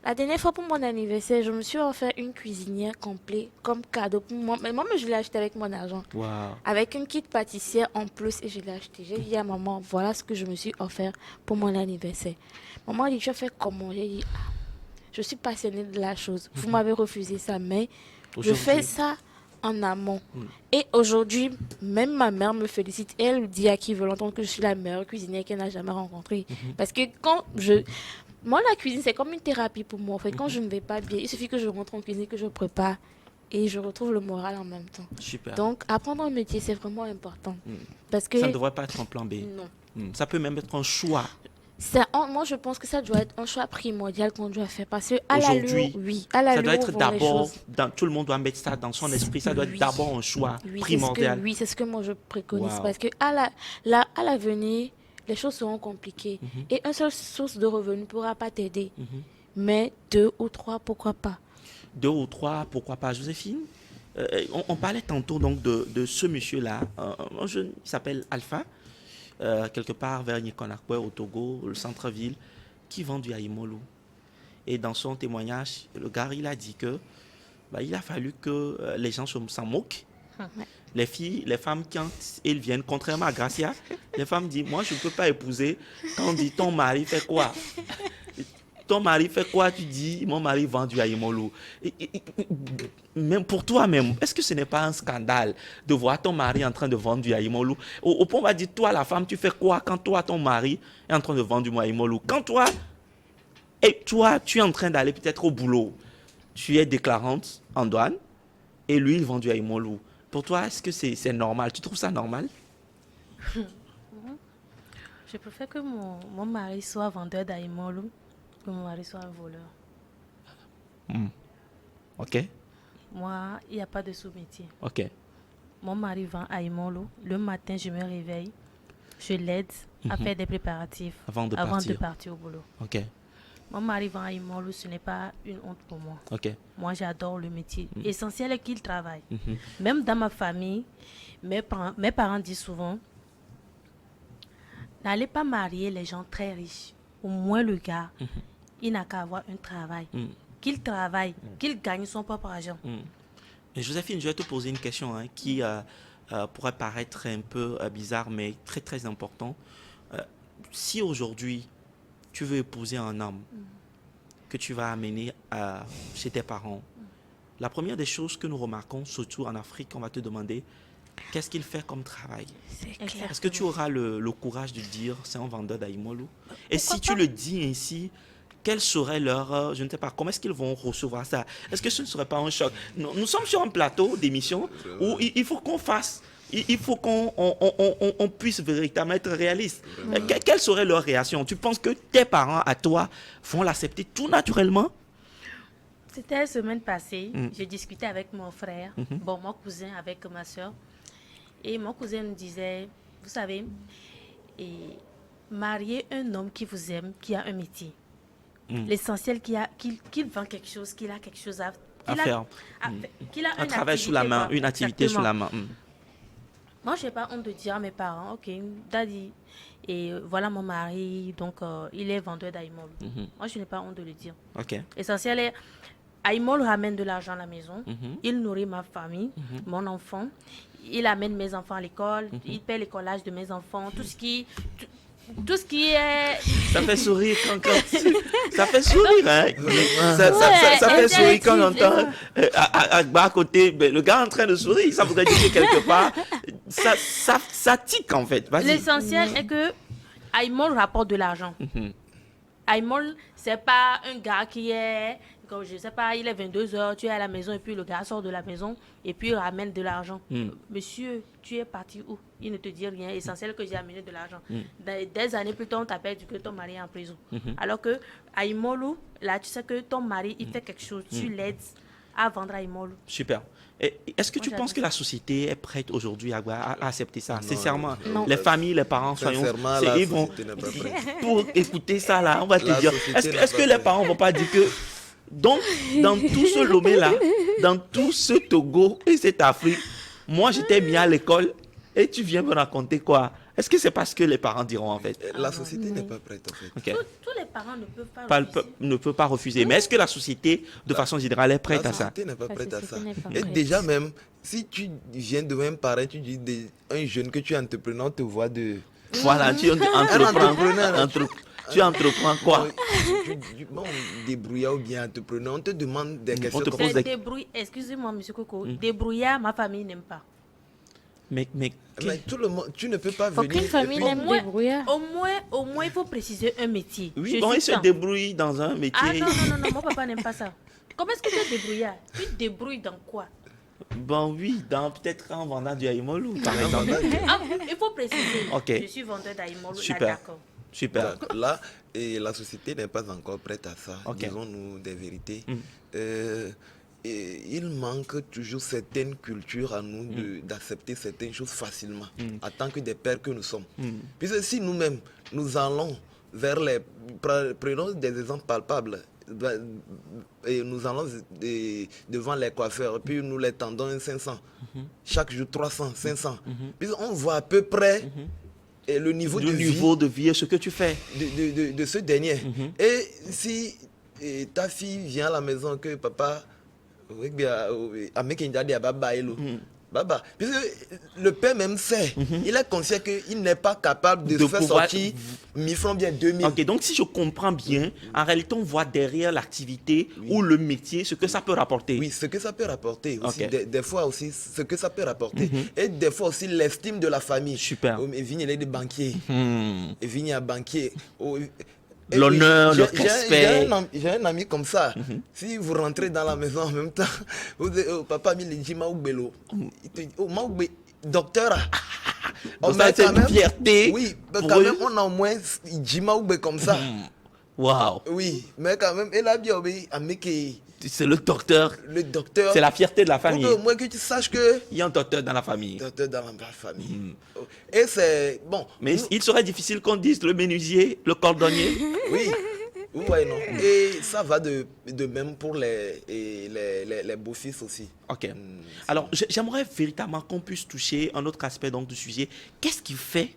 la dernière fois pour mon anniversaire, je me suis offert une cuisinière complète comme cadeau pour moi. Mais moi, je l'ai acheté avec mon argent. Waouh. Avec une kit pâtissière en plus et je l'ai acheté. J'ai dit à maman, voilà ce que je me suis offert pour mon anniversaire. Maman a dit, tu as fait comment? J'ai dit, ah, je suis passionnée de la chose. Vous m'avez refusé ça, mais je fais ça en amont. Et aujourd'hui, même ma mère me félicite. Elle dit à qui veut l'entendre que je suis la meilleure cuisinière qu'elle n'a jamais rencontrée. Parce que moi, la cuisine, c'est comme une thérapie pour moi. En fait, quand je ne vais pas bien, il suffit que je rentre en cuisine, que je prépare et je retrouve le moral en même temps. Super. Donc, apprendre un métier, c'est vraiment important. Parce que Ça ne devrait pas être un plan B. non. Ça peut même être un choix. Moi, je pense que ça doit être un choix primordial qu'on doit faire. Parce que à Aujourd'hui, l'allure, oui, à l'allure, ça doit être vont les d'abord, choses. tout le monde doit mettre ça dans son esprit, ça doit être Oui. d'abord un choix Oui, primordial. c'est ce que moi je préconise. Wow. Parce que à l'avenir, les choses seront compliquées. Et une seule source de revenus ne pourra pas t'aider. Mais 2 ou 3, pourquoi pas? 2 ou 3, pourquoi pas, Joséphine? On parlait tantôt donc de ce monsieur-là, un jeune qui s'appelle Alpha, quelque part vers Nikonakwe au Togo, le centre-ville, qui vend du Aïmolo. Et dans son témoignage, le gars, il a dit que il a fallu que les gens s'en moquent. Les femmes, quand elles viennent, contrairement à Gracia, les femmes disent, moi, je ne peux pas épouser. Quand on dit, ton mari fait quoi? Ton mari fait quoi? Tu dis, mon mari vend du Aïmolo. Même pour toi-même, est-ce que ce n'est pas un scandale de voir ton mari en train de vendre du Aïmolo? Au point, on va dire, toi, la femme, tu fais quoi quand toi, ton mari est en train de vendre du Aïmolo? Quand toi, tu es en train d'aller peut-être au boulot, tu es déclarante en douane, et lui, il vend du Aïmolo. Pour toi, est-ce que c'est normal? Tu trouves ça normal? Je préfère que mon mari soit vendeur d'Aïmolo que mon mari soit un voleur. Ok, Moi, il n'y a pas de sous-métier. ok. Mon mari vend Aïmolo. Le matin, je me réveille. Je l'aide à faire des préparatifs Avant de avant de partir. partir au boulot. Ok, Mon mari vend Aïmolo, ce n'est pas une honte pour moi. ok. Moi, j'adore le métier. L'essentiel est qu'il travaille. Même dans ma famille, mes parents disent souvent, n'allez pas marier les gens très riches. Au moins le gars, il n'a qu'à avoir un travail. Qu'il travaille, qu'il gagne son propre argent. Et Joséphine, je vais te poser une question qui pourrait paraître un peu bizarre, mais très très important. Si aujourd'hui, tu veux épouser un homme que tu vas amener chez tes parents, la première des choses que nous remarquons, surtout en Afrique, on va te demander, qu'est-ce qu'il fait comme travail? C'est clair. Est-ce que tu auras le courage de dire c'est un vendeur d'Aïmolo? Et si tu le dis ainsi, quel serait leur... je ne sais pas, comment est-ce qu'ils vont recevoir ça? Est-ce que ce ne serait pas un choc? Nous sommes sur un plateau d'émission où il faut qu'on fasse... Il faut qu'on puisse véritablement être réaliste. Quelle serait leur réaction? Tu penses que tes parents, à toi, vont l'accepter tout naturellement? C'était la semaine passée, je discutais avec mon frère, mon cousin avec ma soeur. Et mon cousin nous disait, vous savez, marier un homme qui vous aime, qui a un métier. L'essentiel, qu'il vend quelque chose, qu'il a quelque chose à faire. Qu'il a Un travail sous la main, une activité sous la main. Moi, je n'ai pas honte de dire à mes parents, ok, daddy, et voilà mon mari, donc il est vendeur d'Aïmol. Moi, je n'ai pas honte de le dire. Ok. L'essentiel est, Aïmol ramène de l'argent à la maison, il nourrit ma famille, mon enfant, il amène mes enfants à l'école, il paie l'écolage de mes enfants, tout ce qui est... Ça fait sourire quand ça fait sourire, hein. Ça fait sourire quand on entend Agba à côté, le gars en train de sourire, ça voudrait dire que quelque part, ça tique en fait. L'essentiel est que Aïmol rapporte de l'argent. Aïmol, c'est pas un gars qui est, comme je sais pas, il est 22h, tu es à la maison et puis le gars sort de la maison et puis il ramène de l'argent. Monsieur, tu es parti où? Il ne te dit rien. Essentiel que j'ai amené de l'argent. Des années plus tard, on t'appelle que ton mari est en prison. Alors que Aïmolo, là, tu sais que ton mari, il fait quelque chose. Tu l'aides à vendre Aïmolo. Super. Est-ce que tu penses que la société est prête aujourd'hui à accepter ça? Sincèrement, non. Les familles, les parents, ils vont pour écouter ça là, on va te dire. Est-ce que les parents vont pas dire que donc dans tout ce Lomé là, dans tout ce Togo et cette Afrique, moi j'étais mis à l'école et tu viens me raconter quoi? Est-ce que c'est parce que les parents diront en fait? La société n'est pas prête en fait. Ok. Tous les parents ne peuvent pas Pas- refuser. ne peut pas refuser. Mais est-ce que la société, de façon générale, est prête La à ça? société n'est pas La prête à ça. société n'est pas Et prête. déjà même, si tu viens devant un parent, tu dis un jeune que tu es entrepreneur, on te voit de... Voilà, tu entreprends. entrepreneur. Tu entreprends quoi? Bon, débrouillard ou bien entrepreneur, on te demande des questions te comme pose ça. des- Excusez-moi, monsieur Coco. Débrouillard, ma famille n'aime pas. Mais Mais tout le monde, tu ne peux pas venir... Aucune famille et puis- n'aime débrouillard. Au moins, il faut préciser un métier. oui, Je bon, suis ils se tant. débrouillent dans un métier. Ah non, mon papa n'aime pas ça. Comment est-ce que tu es débrouillard? Tu te débrouilles dans quoi? Bon, oui, peut-être en vendant du Aïmolou, par Ah, exemple. voilà. Ah, il faut préciser. Ok. Je suis vendeur d'Aïmolo. Super. D'accord. Super. Donc, là, et la société n'est pas encore prête à ça. Ok. Disons-nous des vérités. Mm. Et il manque toujours certaines cultures à nous d'accepter certaines choses facilement, en tant que des pères que nous sommes. Puisque si nous-mêmes, nous allons vers les... Prenons des exemples palpables. Et nous allons devant les coiffeurs, puis nous les tendons un 500. Chaque jour, 300, 500. Puis on voit à peu près et le niveau Du de niveau de vie et ce que tu fais. de ce dernier. Et si ta fille vient à la maison que papa Baba, puisque le père même sait, il est conscient qu'il n'est pas capable de, De faire pouvoir- sortir 1000 francs, bien 2000. Ok, donc si je comprends bien, en réalité, on voit derrière l'activité ou le métier ce que ça peut rapporter. Oui, ce que ça peut rapporter aussi. Ok. Des fois aussi, ce que ça peut rapporter. Et des fois aussi, l'estime de la famille. Super. Oh, mais Vigne, il est des banquiers. Et Vigne, un banquier. Oh, et L'honneur, j'ai- le j'ai- respect. J'ai un ami comme ça. Si vous rentrez dans la maison en même temps, vous dites, oh, papa, il dit Maoubelo. Il te dit, oh, Maoubé, docteur. Donc ça, c'est une fierté Oui, mais pour quand eux. même, on a au moins dit Maoubé comme ça. Waouh, Oui, mais quand même, elle a bien obéi à Meke, c'est le docteur. le docteur. C'est la fierté de la Pour famille. que, au moins que tu saches que Il y a un docteur dans la famille. docteur dans la famille. Et c'est bon. Mais nous- il serait difficile qu'on dise le menuisier, le cordonnier. oui. Ouais, non. Et ça va de même pour les beaux-fils aussi. Ok. Alors, j'aimerais véritablement qu'on puisse toucher un autre aspect donc, du sujet. Qu'est-ce qui fait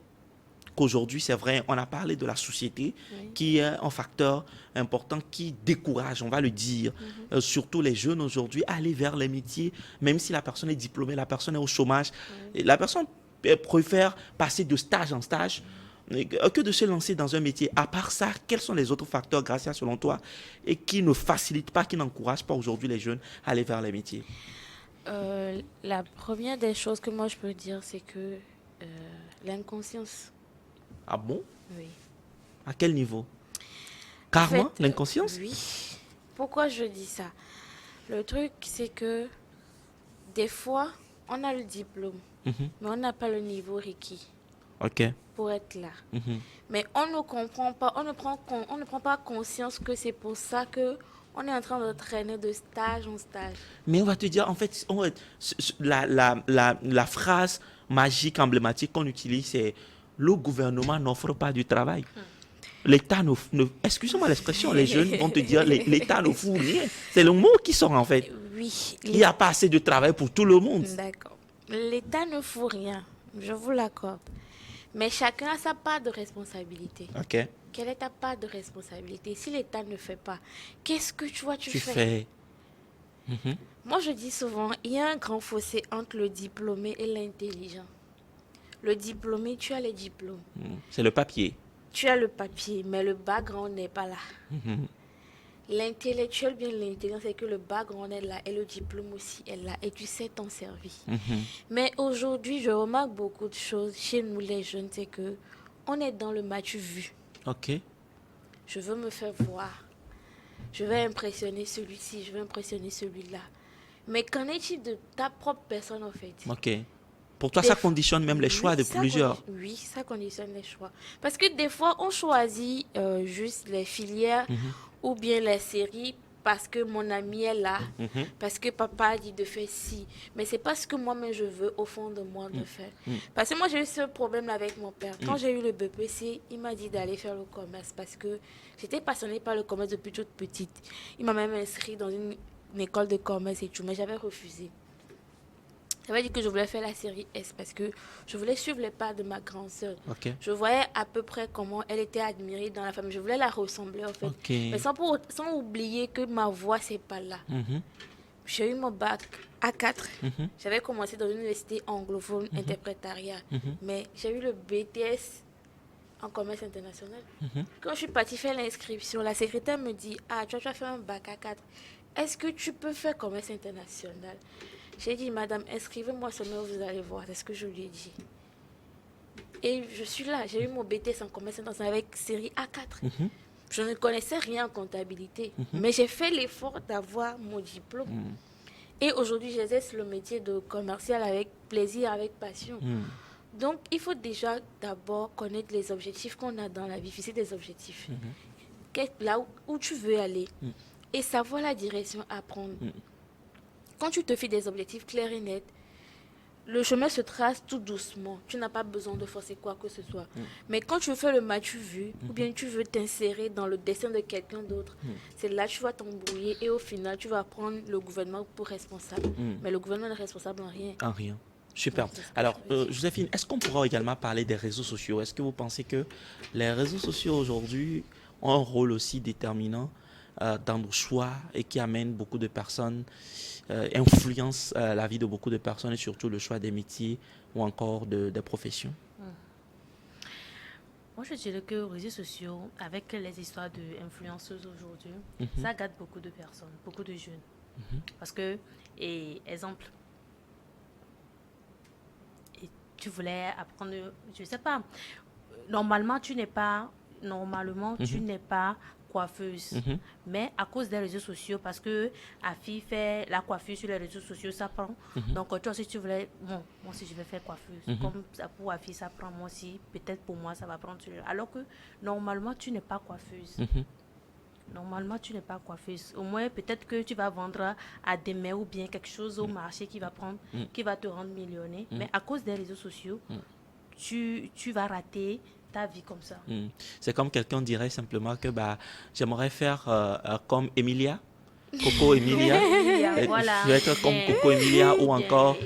qu'aujourd'hui, c'est vrai, on a parlé de la société, qui est un facteur important qui décourage, on va le dire, surtout les jeunes aujourd'hui, à aller vers les métiers, même si la personne est diplômée, la personne est au chômage, et la personne préfère passer de stage en stage que de se lancer dans un métier. À part ça, quels sont les autres facteurs, Gracia, selon toi, et qui ne facilitent pas, qui n'encouragent pas aujourd'hui les jeunes à aller vers les métiers? La première des choses que moi je peux dire, c'est que l'inconscience. Ah bon? Oui. À quel niveau? En Carrément, fait, l'inconscience? Oui. Pourquoi je dis ça? Le truc, c'est que des fois, on a le diplôme, Mhm. mais on n'a pas le niveau requis Ok. pour être là. Mhm. Mais on ne comprend pas, on ne prend pas conscience que c'est pour ça que on est en train de traîner de stage en stage. Mais on va te dire, en fait, la phrase magique, emblématique qu'on utilise, c'est le gouvernement n'offre pas du travail. L'État excusez-moi l'expression, les jeunes vont te dire l'État ne fout rien. C'est le mot qui sort en fait. Oui. Il n'y a pas assez de travail pour tout le monde. D'accord. L'État ne fout rien, je vous l'accorde. Mais chacun a sa part de responsabilité. Ok. Quelle est ta part de responsabilité? Si l'État ne fait pas, qu'est-ce que tu Tu fais? fais. Mhm. Moi, je dis souvent, il y a un grand fossé entre le diplômé et l'intelligent. Le diplômé, tu as les diplômes. C'est le papier. Tu as le papier, mais le background n'est pas là. Mhm. L'intellectuel, bien l'intelligence, c'est que le background est là et le diplôme aussi est là et tu sais t'en servir. Mhm. Mais aujourd'hui, je remarque beaucoup de choses chez nous les jeunes, c'est que on est dans le match vu. Ok. Je veux me faire voir. Je vais impressionner celui-ci, je vais impressionner celui-là. Mais qu'en est-il de ta propre personne en fait? Ok. Pour toi, Des ça fois- conditionne même les choix de ça plusieurs. Oui, ça conditionne les choix. Parce que des fois, on choisit juste les filières ou bien les séries parce que mon ami est là, Mhm. parce que papa a dit de faire ci. Mais c'est pas ce que moi-même je veux au fond de moi de faire. Parce que moi, j'ai eu ce problème avec mon père. Quand j'ai eu le BPC, il m'a dit d'aller faire le commerce parce que j'étais passionnée par le commerce depuis toute petite. Il m'a même inscrit dans une école de commerce et tout, mais j'avais refusé. Ça veut dire que je voulais faire la série S parce que je voulais suivre les pas de ma grande sœur. Ok. Je voyais à peu près comment elle était admirée dans la famille. Je voulais la ressembler en fait. Ok. Mais sans oublier que ma voix, c'est pas là. Mhm. J'ai eu mon bac A4. Mhm. J'avais commencé dans une université anglophone, interprétariat. Mhm. Mais j'ai eu le BTS en commerce international. Mhm. Quand je suis partie faire l'inscription, la secrétaire me dit, ah, tu as fait un bac A4. Est-ce que tu peux faire commerce international? J'ai dit, madame, inscrivez-moi seulement, vous allez voir. C'est ce que je lui ai dit. Et je suis là. J'ai eu mon BTS en commerce international avec série A4. Mhm. Je ne connaissais rien en comptabilité. Mhm. Mais j'ai fait l'effort d'avoir mon diplôme. Mhm. Et aujourd'hui, j'exerce le métier de commercial avec plaisir, avec passion. Mhm. Donc, il faut déjà d'abord connaître les objectifs qu'on a dans la vie, fixer des objectifs. Là où tu veux aller et savoir la direction à prendre. Quand tu te fais des objectifs clairs et nets, le chemin se trace tout doucement. Tu n'as pas besoin de forcer quoi que ce soit. Mais quand tu fais le match vu, ou bien tu veux t'insérer dans le destin de quelqu'un d'autre, c'est là que tu vas t'embrouiller et au final, tu vas prendre le gouvernement pour responsable. Mais le gouvernement n'est responsable en rien. En rien. Super. Ouais, c'est ce que Alors, je veux dire. Joséphine, est-ce qu'on pourra également parler des réseaux sociaux? Est-ce que vous pensez que les réseaux sociaux aujourd'hui ont un rôle aussi déterminant dans nos choix et qui amène beaucoup de personnes, influencent la vie de beaucoup de personnes et surtout le choix des métiers ou encore des professions? Moi, je dirais que les réseaux sociaux, avec les histoires d'influenceuses aujourd'hui, ça gâte beaucoup de personnes, beaucoup de jeunes. Parce que, et, exemple, et tu voulais apprendre, je ne sais pas, normalement, tu n'es pas coiffeuse. Mais à cause des réseaux sociaux, parce que Afi fait la coiffure sur les réseaux sociaux, ça prend. Donc, toi aussi, tu voulais, bon, moi aussi, je vais faire coiffeuse. Comme ça, pour Afi, ça prend, moi aussi, peut-être pour moi, ça va prendre. Alors que, normalement, tu n'es pas coiffeuse. Normalement, tu n'es pas coiffeuse. Au moins, peut-être que tu vas vendre à demain ou bien quelque chose au marché qui va prendre, qui va te rendre millionnaire. Mais à cause des réseaux sociaux, tu vas rater ta vie comme ça. C'est comme quelqu'un dirait simplement que bah, j'aimerais faire comme Emilia, Coco Emilia. Voilà. Je vais être comme Coco Emilia ou encore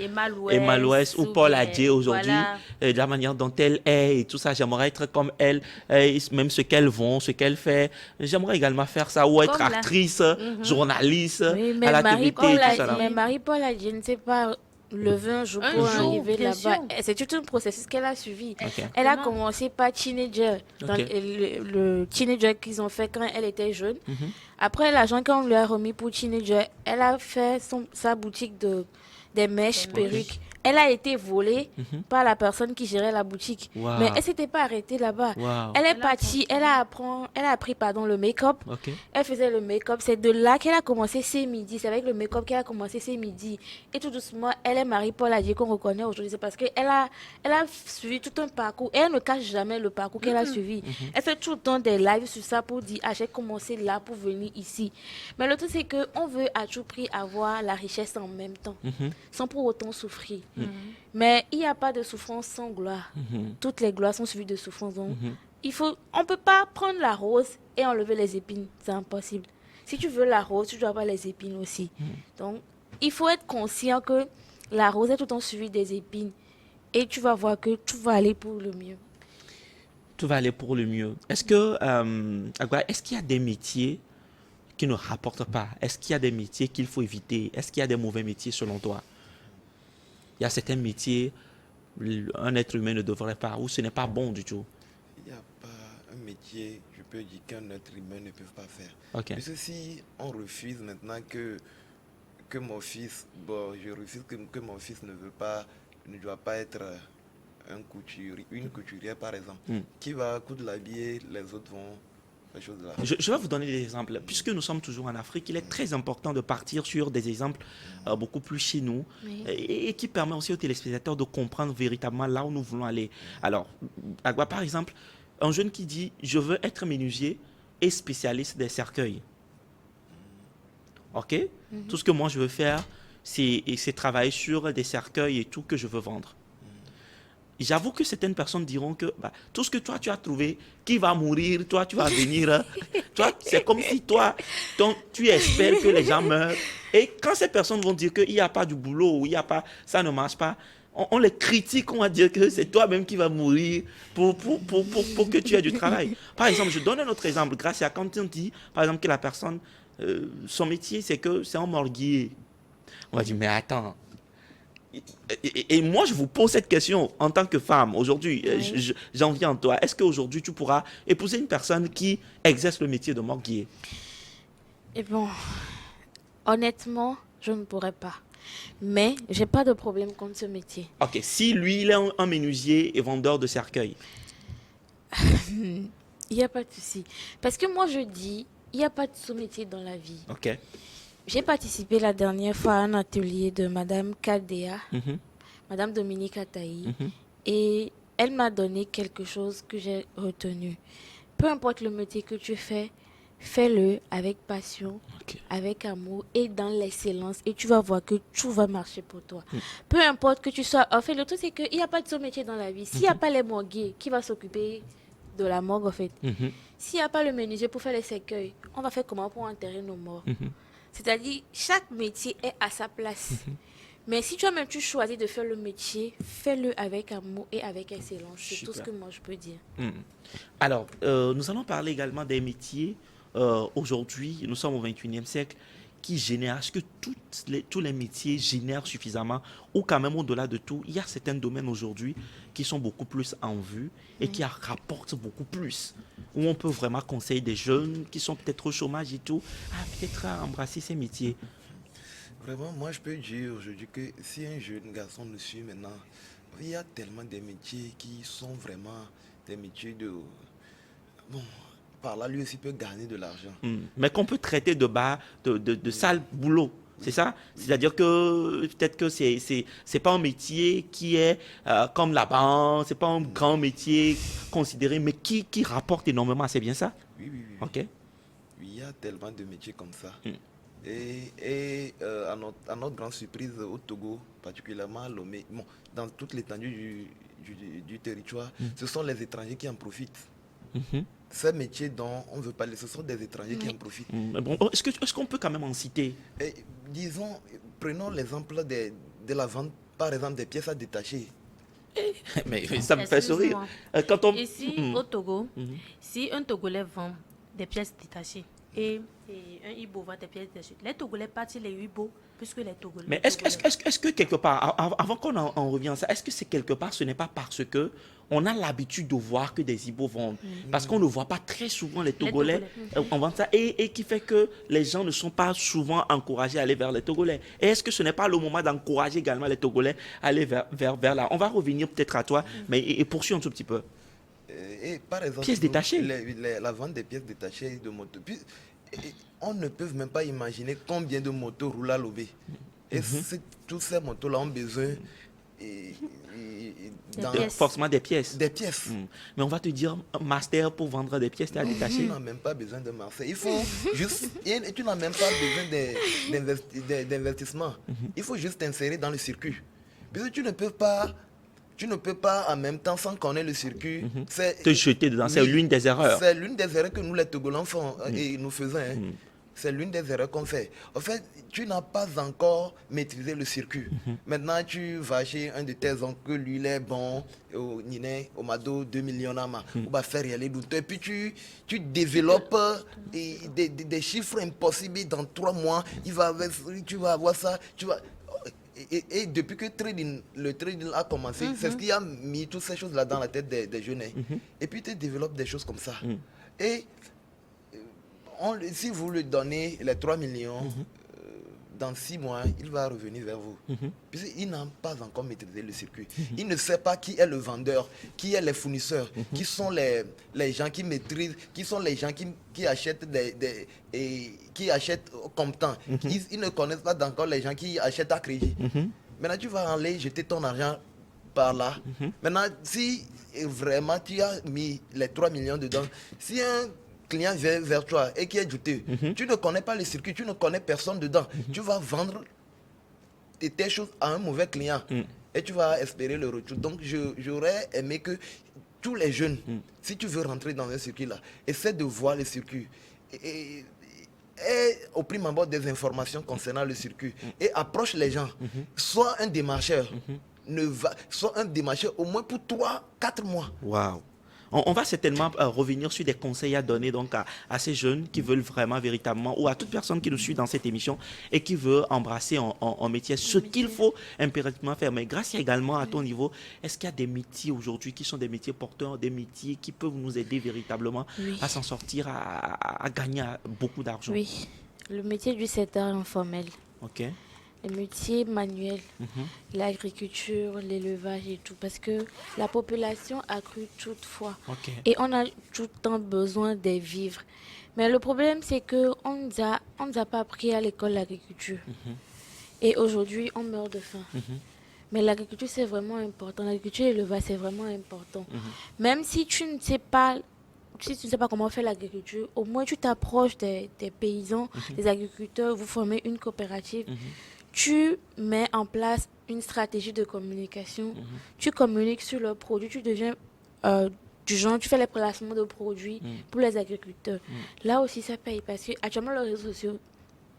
Emma Louest ou Paul Adjé aujourd'hui. Voilà. De la manière dont elle est et tout ça, j'aimerais être comme elle, et même ce qu'elle vend, ce qu'elle fait. J'aimerais également faire ça ou être Comme la- actrice, journaliste, Oui, à la TVT et tout ça. là. Mais Marie-Paul, je ne sais pas, lever un jour Un pour jour, arriver bien là-bas. sûr. C'est tout un processus qu'elle a suivi. Ok. Elle a Exactement. commencé par teenager, dans Ok. le teenager qu'ils ont fait quand elle était jeune. Après, l'argent qu'on lui a remis pour teenager, elle a fait sa boutique des mèches, perruques. Elle a été volée par la personne qui gérait la boutique. Wow. Mais elle ne s'était pas arrêtée là-bas. Wow. Elle est Elle a partie, elle a appris le make-up. Ok. Elle faisait le make-up. C'est de là qu'elle a commencé ses midis. C'est avec le make-up qu'elle a commencé ses midis. Et tout doucement, elle est Marie-Paul Adjé qu'on reconnaît aujourd'hui. C'est parce qu'elle a suivi tout un parcours. Et elle ne cache jamais le parcours qu'elle a suivi. Elle fait tout le temps des lives sur ça pour dire, ah, j'ai commencé là pour venir ici. Mais le truc, c'est qu'on veut à tout prix avoir la richesse en même temps, sans pour autant souffrir. Mais il n'y a pas de souffrance sans gloire. Toutes les gloires sont suivies de souffrance. Donc, on ne peut pas prendre la rose et enlever les épines. C'est impossible. Si tu veux la rose, tu dois avoir les épines aussi. Donc, il faut être conscient que la rose est tout le temps suivie des épines. Et tu vas voir que tout va aller pour le mieux. Tout va aller pour le mieux. Est-ce que, Agua, est-ce qu'il y a des métiers qui ne rapportent pas? Est-ce qu'il y a des métiers qu'il faut éviter? Est-ce qu'il y a des mauvais métiers selon toi? Il y a certains métiers, un être humain ne devrait pas, ou ce n'est pas bon du tout. Il n'y a pas un métier, je peux dire, qu'un être humain ne peut pas faire. Ok. Parce que si on refuse maintenant que mon fils, bon, je refuse que mon fils ne doit pas être une couturière par exemple, qui va coudre l'habiller, les autres vont ces choses-là. Je vais vous donner des exemples. Puisque nous sommes toujours en Afrique, il est très important de partir sur des exemples beaucoup plus chez nous Oui. et qui permet aussi aux téléspectateurs de comprendre véritablement là où nous voulons aller. Alors, Agua, par exemple, un jeune qui dit « Je veux être menuisier et spécialiste des cercueils ». OK? Tout ce que moi je veux faire, c'est travailler sur des cercueils et tout que je veux vendre. j'avoue que certaines personnes diront que tout ce que toi tu as trouvé, qui va mourir, toi tu vas venir. Toi, c'est comme si toi, tu espères que les gens meurent. Et quand ces personnes vont dire qu'il n'y a pas du boulot, ou il y a pas, ça ne marche pas, on les critique, on va dire que c'est toi-même qui vas mourir pour que tu aies du travail. Par exemple, je donne un autre exemple. Grâce à quand on dit, par exemple, que la personne, son métier, c'est un morguier. On va dire, mais attends. Et moi, je vous pose cette question en tant que femme. Aujourd'hui, Oui. j'en viens à toi. Est-ce qu'aujourd'hui, tu pourras épouser une personne qui exerce le métier de morguier? Et bon, honnêtement, je ne pourrais pas. Mais j'ai pas de problème contre ce métier. Ok, si lui, il est un menuisier et vendeur de cercueils. Il n'y a pas de souci. Parce que moi, je dis, il n'y a pas de sous-métier dans la vie. Ok. J'ai participé la dernière fois à un atelier de Madame Kadea, Mhm, Madame Dominique Ataï, mhm. et elle m'a donné quelque chose que j'ai retenu. Peu importe le métier que tu fais, fais-le avec passion, Ok. avec amour et dans l'excellence, et tu vas voir que tout va marcher pour toi. Peu importe que tu sois... En fait, le truc, c'est qu'il n'y a pas de sous-métier dans la vie. S'il n'y a pas les morguiers, qui va s'occuper de la morgue, en fait? Mhm, S'il n'y a pas le menuisier pour faire les cercueils, on va faire comment pour enterrer nos morts? mhm. C'est-à-dire, chaque métier est à sa place. Mais si toi-même tu choisis de faire le métier, fais-le avec amour et avec excellence. C'est tout ce Super. que moi je peux dire. Alors, nous allons parler également des métiers. Aujourd'hui, nous sommes au 21e siècle, qui génèrent. Est-ce que tous les métiers génèrent suffisamment? Ou quand même, au-delà de tout, il y a certains domaines aujourd'hui qui sont beaucoup plus en vue et qui rapportent beaucoup plus. Où on peut vraiment conseiller des jeunes qui sont peut-être au chômage et tout, à peut-être à embrasser ces métiers. Vraiment, moi je peux dire aujourd'hui que si un jeune garçon nous suit maintenant, il y a tellement de métiers qui sont vraiment des métiers de... Bon, par là, lui aussi peut gagner de l'argent. Mais qu'on peut traiter de bas, de sale boulot. C'est ça? C'est-à-dire que peut-être que c'est pas un métier qui est comme la banque, c'est pas un grand métier considéré, mais qui rapporte énormément. C'est bien ça? Oui, oui, oui, oui. Ok. Oui, il y a tellement de métiers comme ça. Mm. À notre grande surprise au Togo, particulièrement à Lomé, bon, dans toute l'étendue du territoire, ce sont les étrangers qui en profitent. Mhm. Ces métiers dont on veut parler, ce sont des étrangers qui en profitent. Mais bon, est-ce qu'on peut quand même en citer? Et, disons, prenons l'exemple de la vente, par exemple, des pièces à détacher. Mais ça me fait sourire. Excuse-moi. Quand on... Ici, Mhm. au Togo, Mhm. si un Togolais vend des pièces détachées et un Ibo vend des pièces détachées, les Togolais partent les Ibo puisque les Togolais. Mais est-ce que quelque part, avant qu'on en revienne à ça, est-ce que c'est quelque part, ce n'est pas parce que on a l'habitude de voir que des Igbos vendent, parce qu'on ne voit pas très souvent les Togolais en vendre ça, et qui fait que les gens ne sont pas souvent encouragés à aller vers les Togolais. Et est-ce que ce n'est pas le moment d'encourager également les Togolais à aller vers là? On va revenir peut-être à toi, mais et poursuivre un tout petit peu. Et par exemple, Pièces détachées. la vente des pièces détachées de motos. On ne peut même pas imaginer combien de motos roulent à Lobé. Et tous ces motos-là ont besoin Forcément des pièces. des pièces. Mais on va te dire, master pour vendre des pièces à Tu détacher. n'as même pas besoin de Marseille. Il faut juste. Et tu n'as même pas besoin d'investissement. Il faut juste t'insérer dans le circuit. Parce que tu ne peux pas en même temps, sans connaître le circuit, Te jeter dedans, c'est Oui, l'une des erreurs. C'est l'une des erreurs que nous, les Togolais, font et nous faisons. C'est l'une des erreurs qu'on fait. En fait, tu n'as pas encore maîtrisé le circuit. Maintenant, tu vas chez un de tes oncles, lui, il est bon, au Niné, au Mado, 2 millions d'ama, on va faire y aller douteux. Et puis, tu développes des chiffres impossibles dans 3 mois. Tu vas avoir ça. Et depuis que le trading a commencé, c'est ce qui a mis toutes ces choses-là dans la tête des jeunes. Et puis, tu développes des choses comme ça. Et si vous lui donnez les 3 millions, dans 6 mois, il va revenir vers vous. Puisqu'il n'a pas encore maîtrisé le circuit. Il ne sait pas qui est le vendeur, qui est les fournisseurs, qui sont les gens qui maîtrisent, qui sont les gens qui achètent qui achètent au comptant. Ils ne connaissent pas encore les gens qui achètent à crédit. Maintenant, tu vas aller jeter ton argent par là. Maintenant, si vraiment tu as mis les 3 millions dedans, si un client vient vers toi et qui est douté, tu ne connais pas le circuit, tu ne connais personne dedans, tu vas vendre telle chose à un mauvais client. Et tu vas espérer le retour. Donc, j'aurais aimé que tous les jeunes, si tu veux rentrer dans un circuit là, essaie de voir le circuit. Et au prime abord des informations concernant le circuit. Et approche les gens. Sois un démarcheur. Sois un démarcheur au moins pour 3-4 mois. Waouh. On va certainement revenir sur des conseils à donner donc à ces jeunes qui veulent vraiment, véritablement, ou à toute personne qui nous suit dans cette émission et qui veut embrasser en métier ce qu'il faut impérativement faire. Mais grâce également à ton niveau, est-ce qu'il y a des métiers aujourd'hui qui sont des métiers porteurs, des métiers qui peuvent nous aider véritablement à s'en sortir, à gagner beaucoup d'argent? Oui, le métier du secteur informel. Ok. Les métiers manuels, l'agriculture, l'élevage et tout, parce que la population a cru toutefois. Et on a tout le temps besoin des vivres. Mais le problème, c'est qu'on ne nous a pas appris à l'école l'agriculture. Et aujourd'hui, on meurt de faim. Mais l'agriculture, c'est vraiment important. L'agriculture et l'élevage, c'est vraiment important. Même si tu ne sais pas... Si tu ne sais pas comment faire l'agriculture, au moins tu t'approches des paysans, des agriculteurs, vous formez une coopérative. Tu mets en place une stratégie de communication, tu communiques sur leurs produits, tu deviens du genre, tu fais les placements de produits pour les agriculteurs. Là aussi, ça paye parce que actuellement, les réseaux sociaux,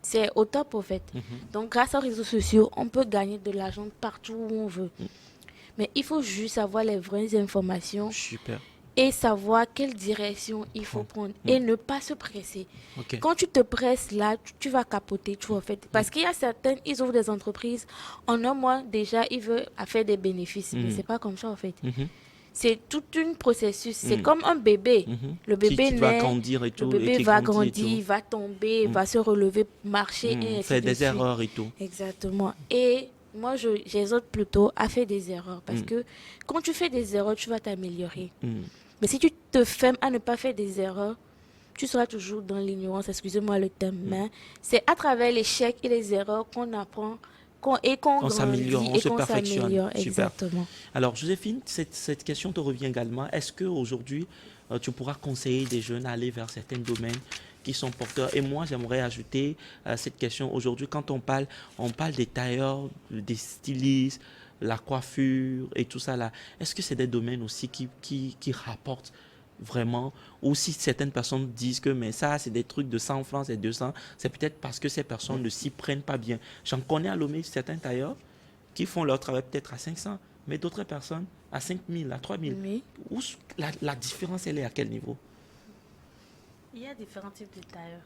c'est au top, au fait. Donc, grâce aux réseaux sociaux, on peut gagner de l'argent partout où on veut. Mais il faut juste avoir les vraies informations. Super. Et savoir quelle direction il faut prendre et ne pas se presser. Quand tu te presses là, tu vas capoter tout en fait. Parce qu'il y a certaines, ils ouvrent des entreprises, en un mois déjà, ils veulent faire des bénéfices. Mais c'est pas comme ça en fait. C'est tout un processus. C'est comme un bébé. Le bébé naît, va grandir et tout, le bébé va grandir, va tomber, va se relever, marcher et ainsi faire de des suite. erreurs et tout. Exactement. Et moi, j'exhorte plutôt à faire des erreurs. Parce que quand tu fais des erreurs, tu vas t'améliorer. Mais si tu te fermes à ne pas faire des erreurs, tu seras toujours dans l'ignorance, excusez-moi le terme. Mais c'est à travers l'échec et les erreurs qu'on apprend qu'on s'améliore, on se perfectionne. Exactement. Alors, Joséphine, cette question te revient également. Est-ce qu'aujourd'hui, tu pourras conseiller des jeunes à aller vers certains domaines qui sont porteurs? Et moi, j'aimerais ajouter cette question. Aujourd'hui, quand on parle des tailleurs, des stylistes, la coiffure et tout ça là, est-ce que c'est des domaines aussi qui rapportent vraiment, ou si certaines personnes disent que mais ça c'est des trucs de 100 francs, c'est 200, c'est peut-être parce que ces personnes ne s'y prennent pas bien. J'en connais à Lomé certains tailleurs qui font leur travail peut-être à 500, mais d'autres personnes à 5000, à 3000. Oui. Où la différence, elle est à quel niveau? Il y a différents types de tailleurs.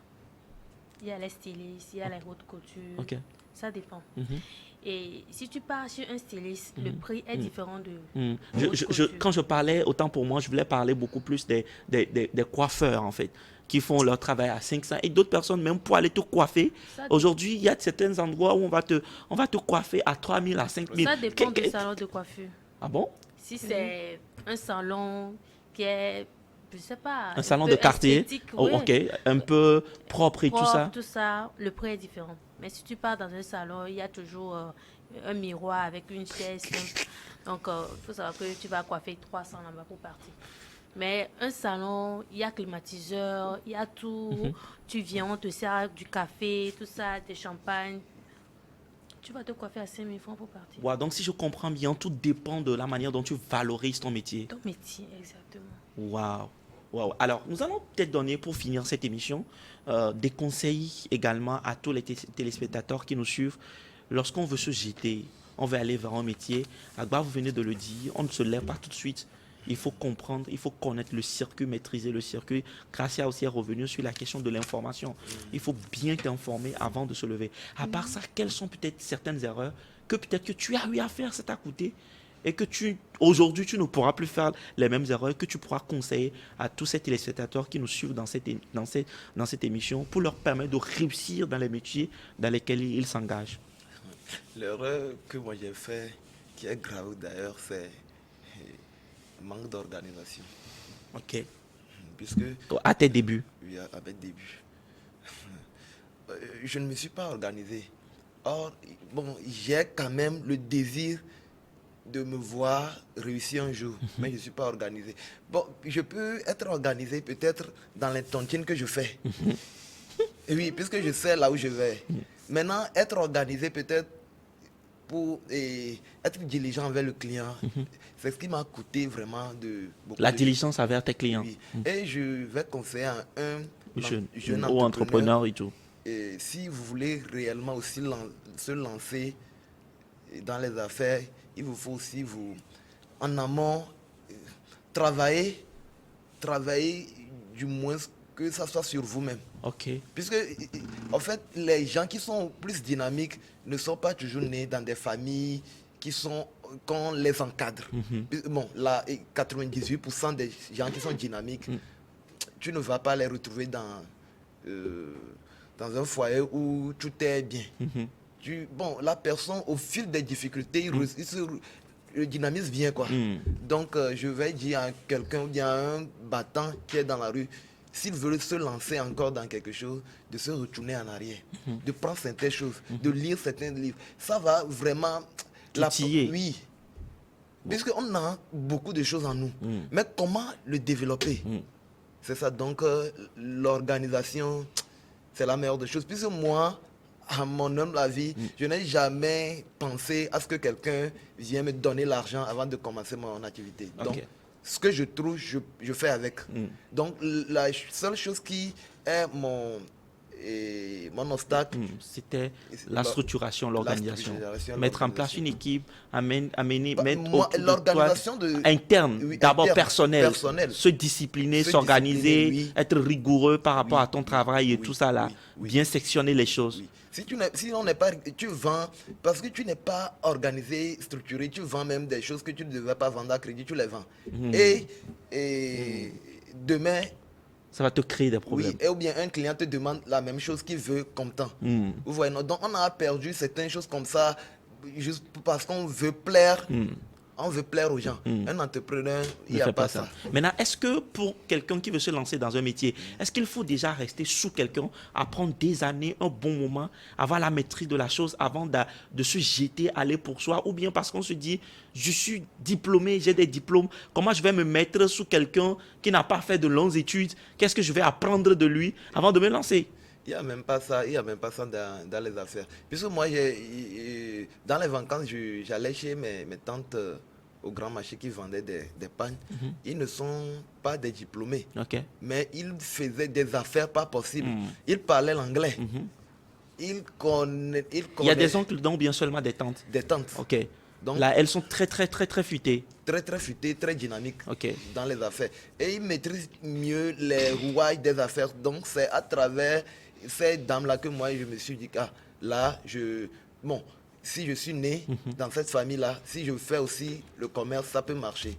Il y a les stylistes, il y a les hautes coutures. Ça dépend. Et si tu pars sur un styliste, le prix est différent de... Quand je parlais, autant pour moi, je voulais parler beaucoup plus des coiffeurs, en fait, qui font leur travail à 500. Et d'autres personnes, même pour aller te coiffer, aujourd'hui, il y a certains endroits où on va te coiffer à 3000, à 5000. Ça dépend du salon de coiffure. Ah bon? Si c'est un salon qui est... Je sais pas. Un salon de quartier, oui. Ok, un peu propre et tout ça, le prix est différent. Mais si tu pars dans un salon, il y a toujours un miroir avec une chaise. Donc, il faut savoir que tu vas coiffer 300 là-bas pour partir. Mais un salon, il y a climatiseur, il y a tout. Tu viens, on te sert du café, tout ça, des champagnes. Tu vas te coiffer à 5 000 francs pour partir. Ouais, donc, si je comprends bien, tout dépend de la manière dont tu valorises ton métier. Ton métier, exactement. Waouh. Wow. Alors, nous allons peut-être donner, pour finir cette émission, des conseils également à tous les téléspectateurs qui nous suivent. Lorsqu'on veut se jeter, on veut aller vers un métier. Agba, vous venez de le dire, on ne se lève pas tout de suite. Il faut comprendre, il faut connaître le circuit, maîtriser le circuit. Gracia aussi est revenu sur la question de l'information. Il faut bien t'informer avant de se lever. À part ça, quelles sont peut-être certaines erreurs que peut-être que tu as eu à faire, ça t'a coûté, et que aujourd'hui, tu ne pourras plus faire les mêmes erreurs, que tu pourras conseiller à tous ces téléspectateurs qui nous suivent dans cette émission pour leur permettre de réussir dans les métiers dans lesquels ils s'engagent. L'erreur que moi j'ai fait, qui est grave d'ailleurs, c'est manque d'organisation. Ok. Puisque... À tes débuts. Oui, à mes débuts. Je ne me suis pas organisé. Or, bon, j'ai quand même le désir de me voir réussir un jour, mais je ne suis pas organisé. Bon, je peux être organisé peut-être dans les tontines que je fais. Et oui, puisque je sais là où je vais. Maintenant, être organisé peut-être pour être diligent envers le client. C'est ce qui m'a coûté vraiment de beaucoup La de diligence envers tes clients. oui. Et je vais conseiller à un jeune ou entrepreneur et tout. et si vous voulez réellement aussi se lancer dans les affaires, il vous faut aussi vous, en amont, travailler du moins que ça soit sur vous-même. Ok. Puisque, en fait, les gens qui sont plus dynamiques ne sont pas toujours nés dans des familles qu'on les encadre. Bon, là, 98% des gens qui sont dynamiques, tu ne vas pas les retrouver dans un foyer où tout est bien. Bon, la personne, au fil des difficultés, le dynamisme vient, quoi. Donc, je vais dire à quelqu'un ou bien à un battant qui est dans la rue, s'il veut se lancer encore dans quelque chose, de se retourner en arrière, de prendre certaines choses, de lire certains livres. Ça va vraiment... Oui. Puisqu'on a beaucoup de choses en nous. Mais comment le développer? C'est ça. Donc, l'organisation, c'est la meilleure des choses. Puisque moi, à mon humble avis, je n'ai jamais pensé à ce que quelqu'un vienne me donner l'argent avant de commencer mon activité. Okay. Donc, ce que je trouve, je fais avec. Donc, la seule chose qui est mon obstacle, c'était la structuration, l'organisation. Mettre en place une équipe, l'organisation interne, oui, d'abord interne, personnelle, se discipliner, s'organiser, oui. être rigoureux par rapport Oui, à ton travail et oui, tout ça là, oui. bien sectionner les choses. Oui. Si on n'est pas, tu vends, parce que tu n'es pas organisé, structuré, tu vends même des choses que tu ne devais pas vendre à crédit, tu les vends. Et demain, ça va te créer des problèmes. Oui, ou bien un client te demande la même chose qu'il veut comptant. Vous voyez, donc on a perdu certaines choses comme ça, juste parce qu'on veut plaire. On veut plaire aux gens. Un entrepreneur, il n'y a pas ça. Maintenant, est-ce que pour quelqu'un qui veut se lancer dans un métier, est-ce qu'il faut déjà rester sous quelqu'un, apprendre des années, un bon moment, avoir la maîtrise de la chose avant de se jeter, aller pour soi, ou bien parce qu'on se dit, je suis diplômé, j'ai des diplômes, comment je vais me mettre sous quelqu'un qui n'a pas fait de longues études, qu'est-ce que je vais apprendre de lui avant de me lancer? Il n'y a même pas ça, dans les affaires. Puisque moi, dans les vacances, j'allais chez mes tantes au grand marché qui vendaient des pagnes. Ils ne sont pas des diplômés, mais ils faisaient des affaires pas possibles. Ils parlaient l'anglais. Il y a des oncles, donc bien seulement des tantes. Des tantes. Ok. Donc, là, elles sont très futées. Très futées, très dynamiques dans les affaires. Et ils maîtrisent mieux les rouages des affaires. Donc, c'est à travers ces dames-là que moi, je me suis dit, si je suis né dans cette famille-là, si je fais aussi le commerce, ça peut marcher.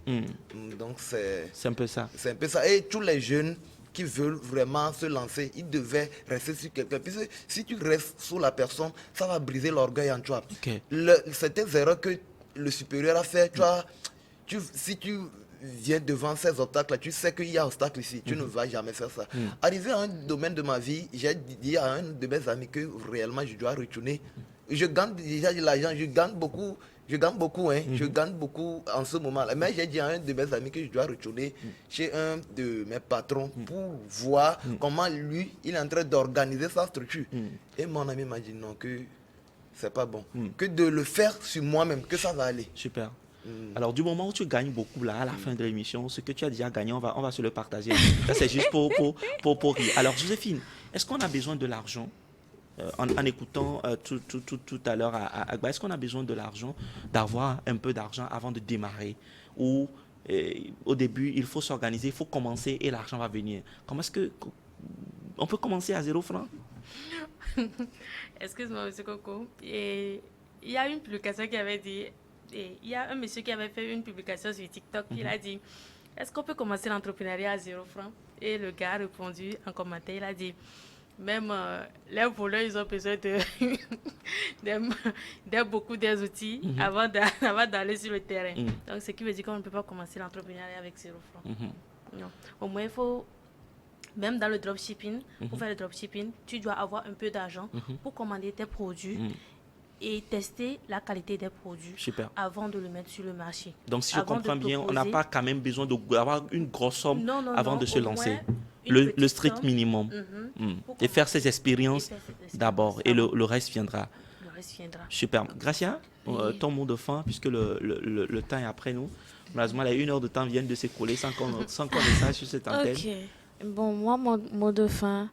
Donc, c'est un peu ça. C'est un peu ça. Et tous les jeunes qui veulent vraiment se lancer, ils devaient rester sur quelqu'un. Puisque si tu restes sous la personne, ça va briser l'orgueil en toi. Certaines erreurs que le supérieur a fait, si tu viens devant ces obstacles, tu sais qu'il y a obstacle ici, tu ne vas jamais faire ça. Arrivé à un domaine de ma vie, j'ai dit à un de mes amis que réellement je dois retourner. Je gagne déjà de l'argent, je gagne beaucoup, je gagne beaucoup en ce moment-là. Mais j'ai dit à un de mes amis que je dois retourner chez un de mes patrons pour voir comment lui, il est en train d'organiser sa structure. Et mon ami m'a dit non, que c'est pas bon. Que de le faire sur moi-même, que ça va aller. Super. Alors, du moment où tu gagnes beaucoup, là, à la fin de l'émission, ce que tu as déjà gagné, on va se le partager. Ça, c'est juste pour rire. Alors, Joséphine, est-ce qu'on a besoin de l'argent en écoutant tout à l'heure à Agba, est-ce qu'on a besoin de l'argent, d'avoir un peu d'argent avant de démarrer? Ou au début, il faut s'organiser, il faut commencer et l'argent va venir. Comment est-ce qu'on peut commencer à 0 francs? Excuse-moi, monsieur Coco. Et il y a une publication qui avait dit, il y a un monsieur qui avait fait une publication sur TikTok, il a dit, est-ce qu'on peut commencer l'entrepreneuriat à 0 francs? Et le gars a répondu en commentaire, il a dit, même les voleurs, ils ont besoin beaucoup des outils avant d'aller sur le terrain. Donc, ce qui veut dire qu'on ne peut pas commencer l'entrepreneuriat avec 0 francs. Non. Au moins, il faut, même dans le dropshipping, pour faire le dropshipping, tu dois avoir un peu d'argent pour commander tes produits et tester la qualité des produits avant de le mettre sur le marché. Donc, si je comprends bien, on n'a pas quand même besoin d'avoir une grosse somme avant de se lancer. Le strict minimum. Et faire ces expériences d'abord. Et le reste viendra. reste viendra. Super. Gracia, Oui. ton mot de fin, puisque le temps est après nous. Malheureusement, les 1 heure de temps viennent de s'écouler sans qu'on le sache sur cette antenne. Ok. Bon, moi, mon mot de fin,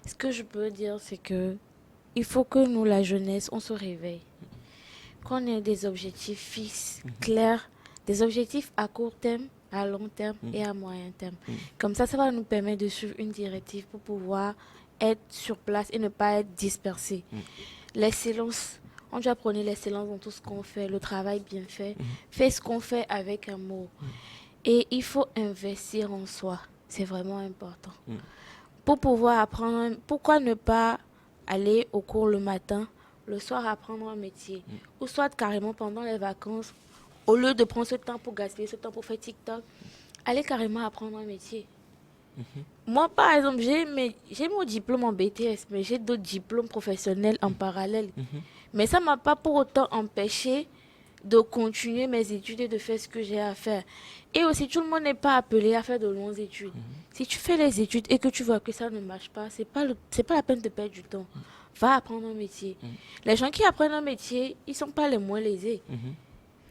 ce que je peux dire, c'est que il faut que nous, la jeunesse, on se réveille. Qu'on ait des objectifs fixes, clairs, des objectifs à court terme, à long terme et à moyen terme. Comme ça va nous permettre de suivre une directive pour pouvoir être sur place et ne pas être dispersé. L'excellence, on doit prôner l'excellence dans tout ce qu'on fait, le travail bien fait, faire ce qu'on fait avec amour. Et il faut investir en soi, c'est vraiment important. Pour pouvoir apprendre, pourquoi ne pas aller au cours le matin, le soir apprendre un métier, ou soit carrément pendant les vacances, au lieu de prendre ce temps pour gaspiller ce temps pour faire TikTok, aller carrément apprendre un métier. Moi, par exemple, j'ai mon diplôme en BTS, mais j'ai d'autres diplômes professionnels en parallèle. Mais ça ne m'a pas pour autant empêché de continuer mes études et de faire ce que j'ai à faire. Et aussi, tout le monde n'est pas appelé à faire de longues études. Si tu fais les études et que tu vois que ça ne marche pas, c'est pas la peine de perdre du temps. Va apprendre un métier. Les gens qui apprennent un métier, ils ne sont pas les moins lésés.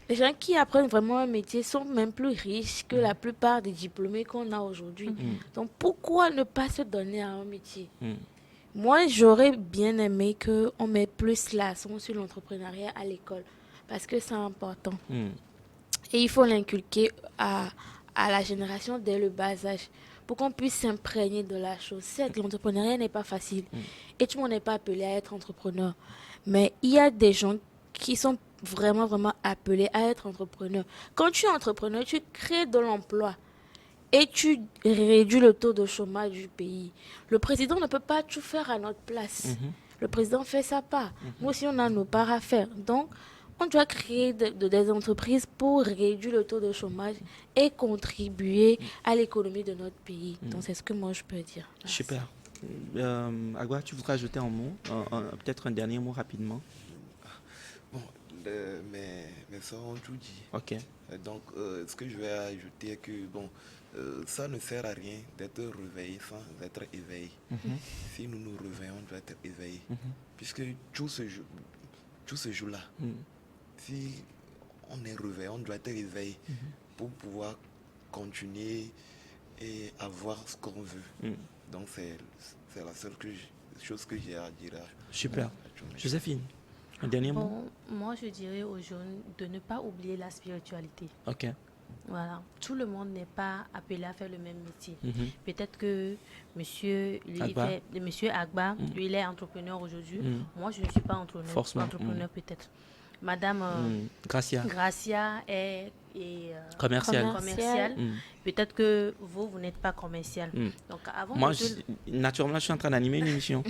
Les gens qui apprennent vraiment un métier sont même plus riches que la plupart des diplômés qu'on a aujourd'hui. Donc, pourquoi ne pas se donner à un métier? Moi, j'aurais bien aimé qu'on mette plus l'accent sur l'entrepreneuriat à l'école parce que c'est important. Et il faut l'inculquer à la génération dès le bas âge pour qu'on puisse s'imprégner de la chose. Certes, l'entrepreneuriat n'est pas facile et tout le monde n'est pas appelé à être entrepreneur. Mais il y a des gens qui sont vraiment, vraiment appelés à être entrepreneurs. Quand tu es entrepreneur, tu crées de l'emploi et tu réduis le taux de chômage du pays. Le président ne peut pas tout faire à notre place. Le président fait sa part. Nous aussi, on a nos parts à faire. Donc, on doit créer des entreprises pour réduire le taux de chômage et contribuer à l'économie de notre pays. Donc, c'est ce que moi, je peux dire. Merci. Super. Agua, tu voudrais ajouter un mot, peut-être un dernier mot rapidement? Bon, mes soeurs ont tout dit. Ok. Donc, ce que je vais ajouter est que, bon, ça ne sert à rien d'être réveillé sans être éveillé. Si nous nous réveillons, on doit être éveillé. Puisque tout se joue là. Si on est réveillé, on doit être éveillé pour pouvoir continuer et avoir ce qu'on veut. Donc, c'est la seule chose que j'ai à dire. Super. Joséphine, un dernier mot? Bon, moi, je dirais aux jeunes de ne pas oublier la spiritualité. Ok. Voilà, tout le monde n'est pas appelé à faire le même métier. Peut-être que monsieur Agba, lui, il est entrepreneur aujourd'hui. Moi, je ne suis pas entrepreneur peut-être. Madame Gracia est commerciale. Peut-être que vous n'êtes pas commercial. Donc, naturellement, je suis en train d'animer une émission.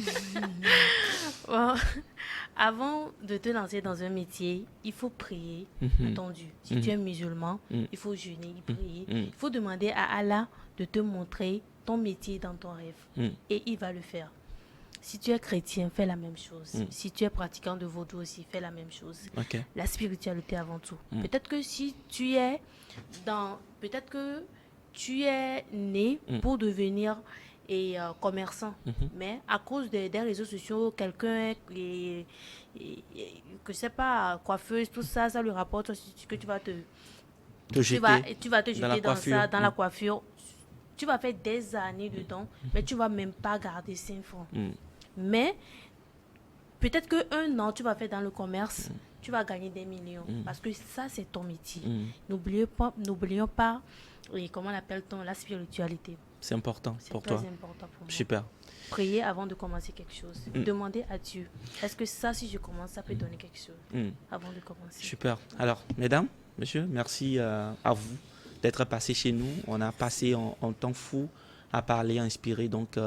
Avant de te lancer dans un métier, il faut prier, attendu. Si tu es musulman, il faut jeûner, prier. Il faut demander à Allah de te montrer ton métier dans ton rêve. Et il va le faire. Si tu es chrétien, fais la même chose. Si tu es pratiquant de vaudou aussi, fais la même chose. La spiritualité avant tout. Peut-être que si tu es peut-être que tu es né pour devenir commerçant, mais à cause des réseaux sociaux, quelqu'un que je sais pas, coiffeuse, tout ça, ça lui rapporte que tu vas te jeter dans la coiffure. Tu vas faire des années dedans, mais tu vas même pas garder 5 francs. Mais peut-être qu'un an, tu vas faire dans le commerce, tu vas gagner des millions. Parce que ça, c'est ton métier. N'oublions pas, comment l'appelle-t-on, la spiritualité. C'est important pour toi. C'est très important pour moi. Super. Prier avant de commencer quelque chose. Demander à Dieu, est-ce que ça, si je commence, ça peut donner quelque chose avant de commencer. Super. Alors, mesdames, messieurs, merci à vous d'être passés chez nous. On a passé un temps fou à parler, à inspirer donc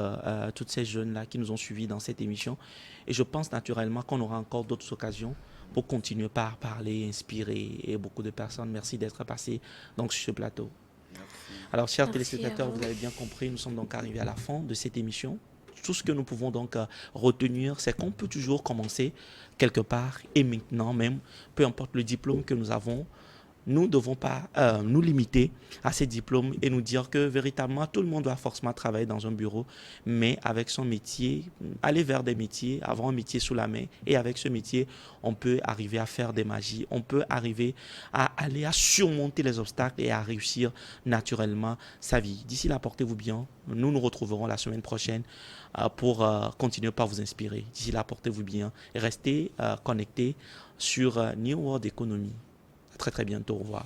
toutes ces jeunes-là qui nous ont suivis dans cette émission. Et je pense naturellement qu'on aura encore d'autres occasions pour continuer par parler, inspirer et beaucoup de personnes. Merci d'être passés donc sur ce plateau. Merci. Alors, chers téléspectateurs, vous avez bien compris, nous sommes donc arrivés à la fin de cette émission. Tout ce que nous pouvons donc retenir, c'est qu'on peut toujours commencer quelque part et maintenant même, peu importe le diplôme que nous avons, nous ne devons pas nous limiter à ces diplômes et nous dire que véritablement tout le monde doit forcément travailler dans un bureau, mais avec son métier, aller vers des métiers, avoir un métier sous la main, et avec ce métier, on peut arriver à faire des magies, on peut arriver à aller à surmonter les obstacles et à réussir naturellement sa vie. D'ici là, portez-vous bien. Nous nous retrouverons la semaine prochaine pour continuer par vous inspirer. D'ici là, portez-vous bien et restez connectés sur New World Economy. À très très bientôt. Au revoir.